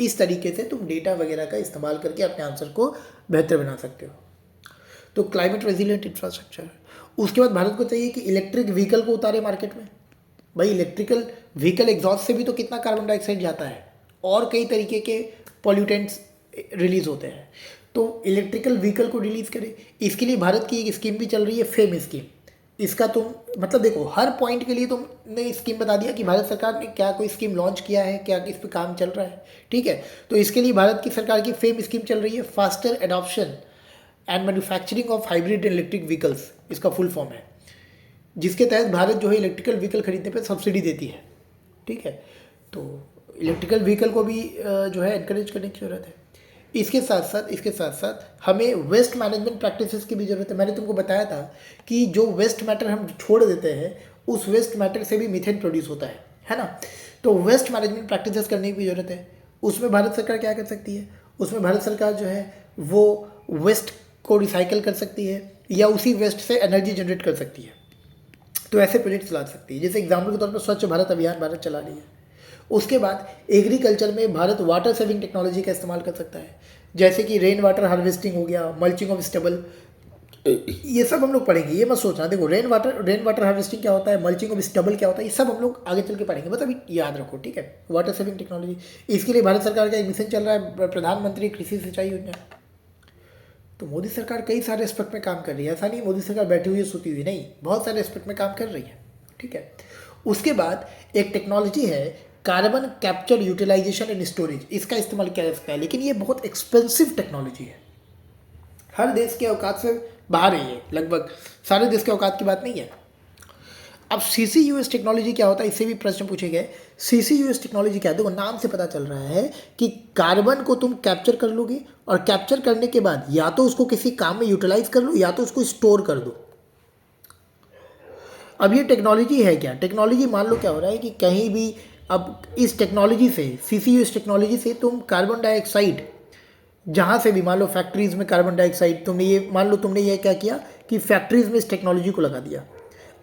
Speaker 1: इस तरीके से तुम डेटा वगैरह का इस्तेमाल करके अपने आंसर को बेहतर बना सकते हो। तो क्लाइमेट रेजिलिएंट इंफ्रास्ट्रक्चर। उसके बाद भारत को चाहिए कि इलेक्ट्रिक व्हीकल को उतारे मार्केट में। भाई इलेक्ट्रिकल व्हीकल एग्जॉस्ट से भी तो कितना कार्बन डाइऑक्साइड जाता है और कई तरीके के पॉल्यूटेंट्स रिलीज होते हैं। तो इलेक्ट्रिकल व्हीकल को रिलीज करें, इसके लिए भारत की एक स्कीम भी चल रही है, फेम स्कीम। इसका तुम मतलब देखो, हर पॉइंट के लिए तुमने स्कीम बता दिया कि भारत सरकार ने क्या कोई स्कीम लॉन्च किया है, क्या इस पर काम चल रहा है, ठीक है। तो इसके लिए भारत की सरकार की फेम स्कीम चल रही है, faster adoption and manufacturing of hybrid electric vehicles, इसका फुल फॉर्म है, जिसके तहत भारत जो है इलेक्ट्रिकल व्हीकल खरीदने पे सब्सिडी देती है, ठीक है। तो इलेक्ट्रिकल व्हीकल को भी जो है एनकरेज करने की ज़रूरत है। इसके साथ साथ हमें वेस्ट मैनेजमेंट प्रैक्टिसेस की भी ज़रूरत है। मैंने तुमको बताया था कि जो वेस्ट मैटर हम छोड़ देते हैं, उस वेस्ट मैटर से भी मीथेन प्रोड्यूस होता है ना। तो वेस्ट मैनेजमेंट प्रैक्टिसेस करने की भी ज़रूरत है। उसमें भारत सरकार क्या कर सकती है, उसमें भारत सरकार जो है वो वेस्ट को रिसाइकल कर सकती है या उसी वेस्ट से एनर्जी जनरेट कर सकती है। तो ऐसे प्रोजेक्ट चला सकती है। जैसे एग्जाम्पल के तौर पर स्वच्छ भारत अभियान भारत चला रही है, उसके बाद एग्रीकल्चर में भारत वाटर सेविंग टेक्नोलॉजी का इस्तेमाल कर सकता है, जैसे कि रेन वाटर हार्वेस्टिंग हो गया, मल्चिंग ऑफ स्टेबल, ये सब हम लोग पढ़ेंगे। ये मत सोचना, देखो रेन वाटर हार्वेस्टिंग क्या होता है, मल्चिंग ऑफ स्टेबल क्या होता है, ये सब हम लोग आगे चल के पढ़ेंगे, मतलब याद रखो, ठीक है। वाटर सेविंग टेक्नोलॉजी, इसके लिए भारत सरकार का एक मिशन चल रहा है, प्रधानमंत्री कृषि सिंचाई योजना। तो मोदी सरकार कई सारे एस्पेक्ट में काम कर रही है, ऐसा नहीं मोदी सरकार बैठी हुई है सोती हुई, नहीं, बहुत सारे एस्पेक्ट में काम कर रही है, ठीक है। उसके बाद एक टेक्नोलॉजी है carbon capture utilisation and storage, इसका इस्तेमाल किया जा सकता है, लेकिन ये बहुत एक्सपेंसिव टेक्नोलॉजी है, हर देश के औकात से बाहर है, ये लगभग सारे देश के औकात की बात नहीं है। अब CCUS टेक्नोलॉजी क्या होता है, इससे भी प्रश्न पूछे गए। CCUS टेक्नोलॉजी क्या है, देखो नाम से पता चल रहा है कि कार्बन को तुम कैप्चर कर लोगे और कैप्चर करने के बाद या तो उसको किसी काम में यूटिलाइज कर लो या तो उसको स्टोर कर दो। अब ये टेक्नोलॉजी है क्या, टेक्नोलॉजी मान लो क्या हो रहा है कि कहीं भी अब इस टेक्नोलॉजी से, CCUS टेक्नोलॉजी से तुम कार्बन डाइऑक्साइड जहाँ से भी, मान लो फैक्ट्रीज में कार्बन डाइऑक्साइड, तुमने ये मान लो तुमने ये क्या किया कि फैक्ट्रीज में इस टेक्नोलॉजी को लगा दिया।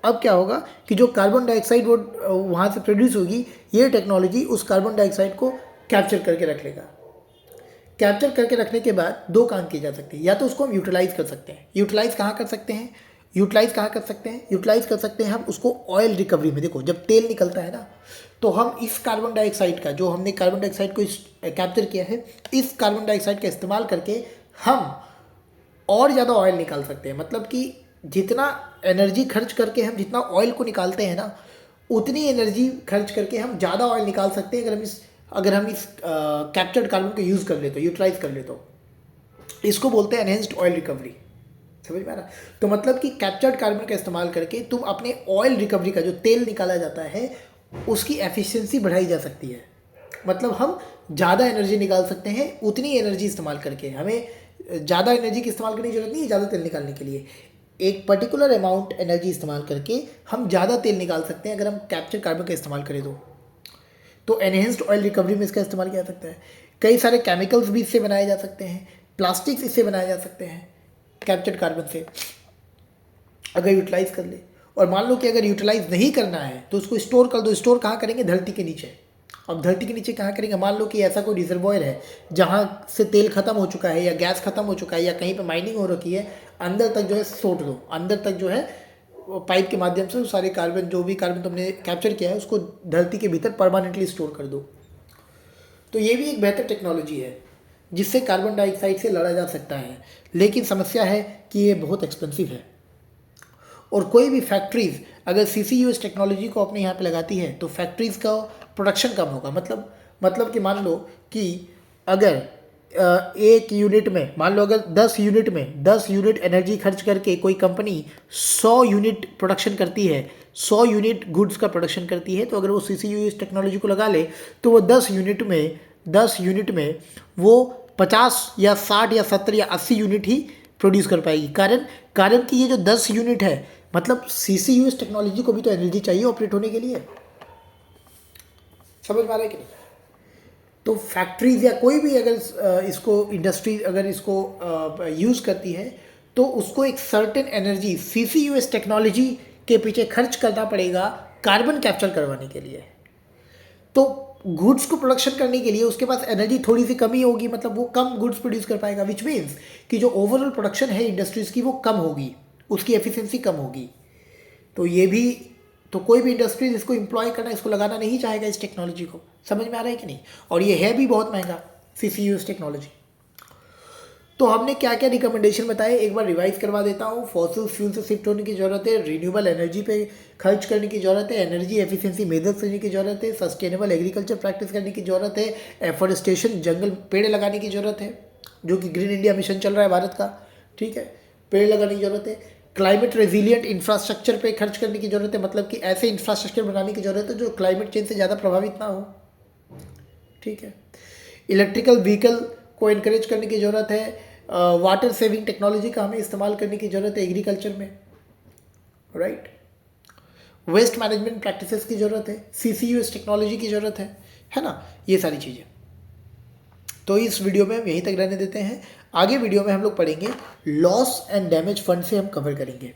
Speaker 1: अब क्या होगा कि जो कार्बन डाइऑक्साइड वो वहाँ से प्रोड्यूस होगी, ये टेक्नोलॉजी उस कार्बन डाइऑक्साइड को कैप्चर करके रख लेगा। कैप्चर करके रखने के बाद दो काम किए जा सकते हैं, या तो उसको हम यूटिलाइज कर सकते हैं। यूटिलाइज कहाँ कर सकते हैं, यूटिलाइज कर सकते हैं हम उसको ऑयल रिकवरी में। देखो जब तेल निकलता है ना, तो हम इस कार्बन डाइऑक्साइड का, जो हमने कार्बन डाइऑक्साइड को कैप्चर किया है, इस कार्बन डाइऑक्साइड का इस्तेमाल करके हम और ज़्यादा ऑयल निकाल सकते हैं। मतलब कि जितना एनर्जी खर्च करके हम जितना ऑयल को निकालते हैं ना, उतनी एनर्जी खर्च करके हम ज़्यादा ऑयल निकाल सकते हैं अगर हम इस कैप्चर्ड कार्बन को यूज़ कर ले तो, यूटिलाइज कर ले तो। इसको बोलते हैं एनहेंस्ड ऑयल रिकवरी, समझ में आ रहा। तो मतलब कि कैप्चर्ड कार्बन का इस्तेमाल करके तुम अपने ऑयल रिकवरी का, जो तेल निकाला जाता है, उसकी एफिशिएंसी बढ़ाई जा सकती है। मतलब हम ज़्यादा एनर्जी निकाल सकते हैं, उतनी एनर्जी इस्तेमाल करके। हमें ज़्यादा एनर्जी की इस्तेमाल करने की जरूरत नहीं है ज़्यादा तेल निकालने के लिए। एक पर्टिकुलर अमाउंट एनर्जी इस्तेमाल करके हम ज़्यादा तेल निकाल सकते हैं अगर हम कैप्चर कार्बन का इस्तेमाल करें तो एनहेंस्ड ऑयल रिकवरी में इसका इस्तेमाल किया जा सकता है। कई सारे केमिकल्स भी इससे बनाए जा सकते हैं, प्लास्टिक्स इससे बनाए जा सकते हैं कैप्चर्ड कार्बन से, अगर यूटिलाइज कर ले। और मान लो कि अगर यूटिलाइज नहीं करना है तो उसको स्टोर कर दो। स्टोर कहाँ करेंगे, धरती के नीचे। अब धरती के नीचे कहाँ करेंगे, मान लो कि ऐसा कोई रिजर्वॉयर है जहाँ से तेल खत्म हो चुका है या गैस खत्म हो चुका है या कहीं पर माइनिंग हो रखी है, अंदर तक जो है सोट दो, अंदर तक जो है पाइप के माध्यम से सारे कार्बन, जो भी कार्बन तुमने कैप्चर किया है, उसको धरती के भीतर परमानेंटली स्टोर कर दो। तो ये भी एक बेहतर टेक्नोलॉजी है जिससे कार्बन डाइऑक्साइड से लड़ा जा सकता है, लेकिन समस्या है कि ये बहुत एक्सपेंसिव है। और कोई भी फैक्ट्रीज अगर CCUS टेक्नोलॉजी को अपने यहाँ पे लगाती है तो फैक्ट्रीज का प्रोडक्शन कम होगा। मतलब कि मान लो कि अगर एक यूनिट में, मान लो अगर 10 यूनिट एनर्जी खर्च करके कोई कंपनी 100 यूनिट प्रोडक्शन करती है, 100 यूनिट गुड्स का प्रोडक्शन करती है, तो अगर वो CCUS टेक्नोलॉजी को लगा ले तो वो 10 यूनिट में वो 50 या 60 या 70 या 80 यूनिट ही प्रोड्यूस कर पाएगी। कारण कि ये जो 10 यूनिट है, मतलब CCUS टेक्नोलॉजी को भी तो एनर्जी चाहिए ऑपरेट होने के लिए, समझ पा रहे कि नहीं। तो फैक्ट्रीज या कोई भी अगर इसको इंडस्ट्री अगर इसको यूज़ करती है तो उसको एक सर्टेन एनर्जी CCUS टेक्नोलॉजी के पीछे खर्च करना पड़ेगा कार्बन कैप्चर करवाने के लिए। तो गुड्स को प्रोडक्शन करने के लिए उसके पास एनर्जी थोड़ी सी कमी होगी, मतलब वो कम गुड्स प्रोड्यूस कर पाएगा, विच मीन्स कि जो ओवरऑल प्रोडक्शन है इंडस्ट्रीज़ की वो कम होगी, उसकी एफिशिएंसी कम होगी। तो ये भी, तो कोई भी इंडस्ट्री इसको एम्प्लॉय करना, इसको लगाना नहीं चाहेगा इस टेक्नोलॉजी को, समझ में आ रहा है कि नहीं। और ये है भी बहुत महंगा CCUS टेक्नोलॉजी। तो हमने क्या क्या रिकमेंडेशन बताए, एक बार रिवाइज करवा देता हूँ। फॉसिल फ्यूल से शिफ्ट होने की ज़रूरत है, रिन्यूएबल एनर्जी पे खर्च करने की ज़रूरत है, एनर्जी एफिशिएंसी मेजर्स करने की ज़रूरत है, सस्टेनेबल एग्रीकल्चर प्रैक्टिस करने की ज़रूरत है, एफोरेस्टेशन जंगल पेड़ लगाने की ज़रूरत है, जो कि ग्रीन इंडिया मिशन चल रहा है भारत का, ठीक है, पेड़ लगाने की ज़रूरत है। क्लाइमेट रेजिलिएंट इंफ्रास्ट्रक्चर पे खर्च करने की ज़रूरत है, मतलब कि ऐसे इंफ्रास्ट्रक्चर बनाने की ज़रूरत है जो क्लाइमेट चेंज से ज़्यादा प्रभावित ना हो, ठीक है। इलेक्ट्रिकल व्हीकल को इनकरेज करने की ज़रूरत है, वाटर सेविंग टेक्नोलॉजी का हमें इस्तेमाल करने की ज़रूरत है एग्रीकल्चर में, राइट। वेस्ट मैनेजमेंट प्रैक्टिसेस की ज़रूरत है, CCUS टेक्नोलॉजी की ज़रूरत है ना, ये सारी चीज़ें। तो इस वीडियो में हम यहीं तक रहने देते हैं। आगे वीडियो में हम लोग पढ़ेंगे लॉस एंड डैमेज फंड से हम कवर करेंगे।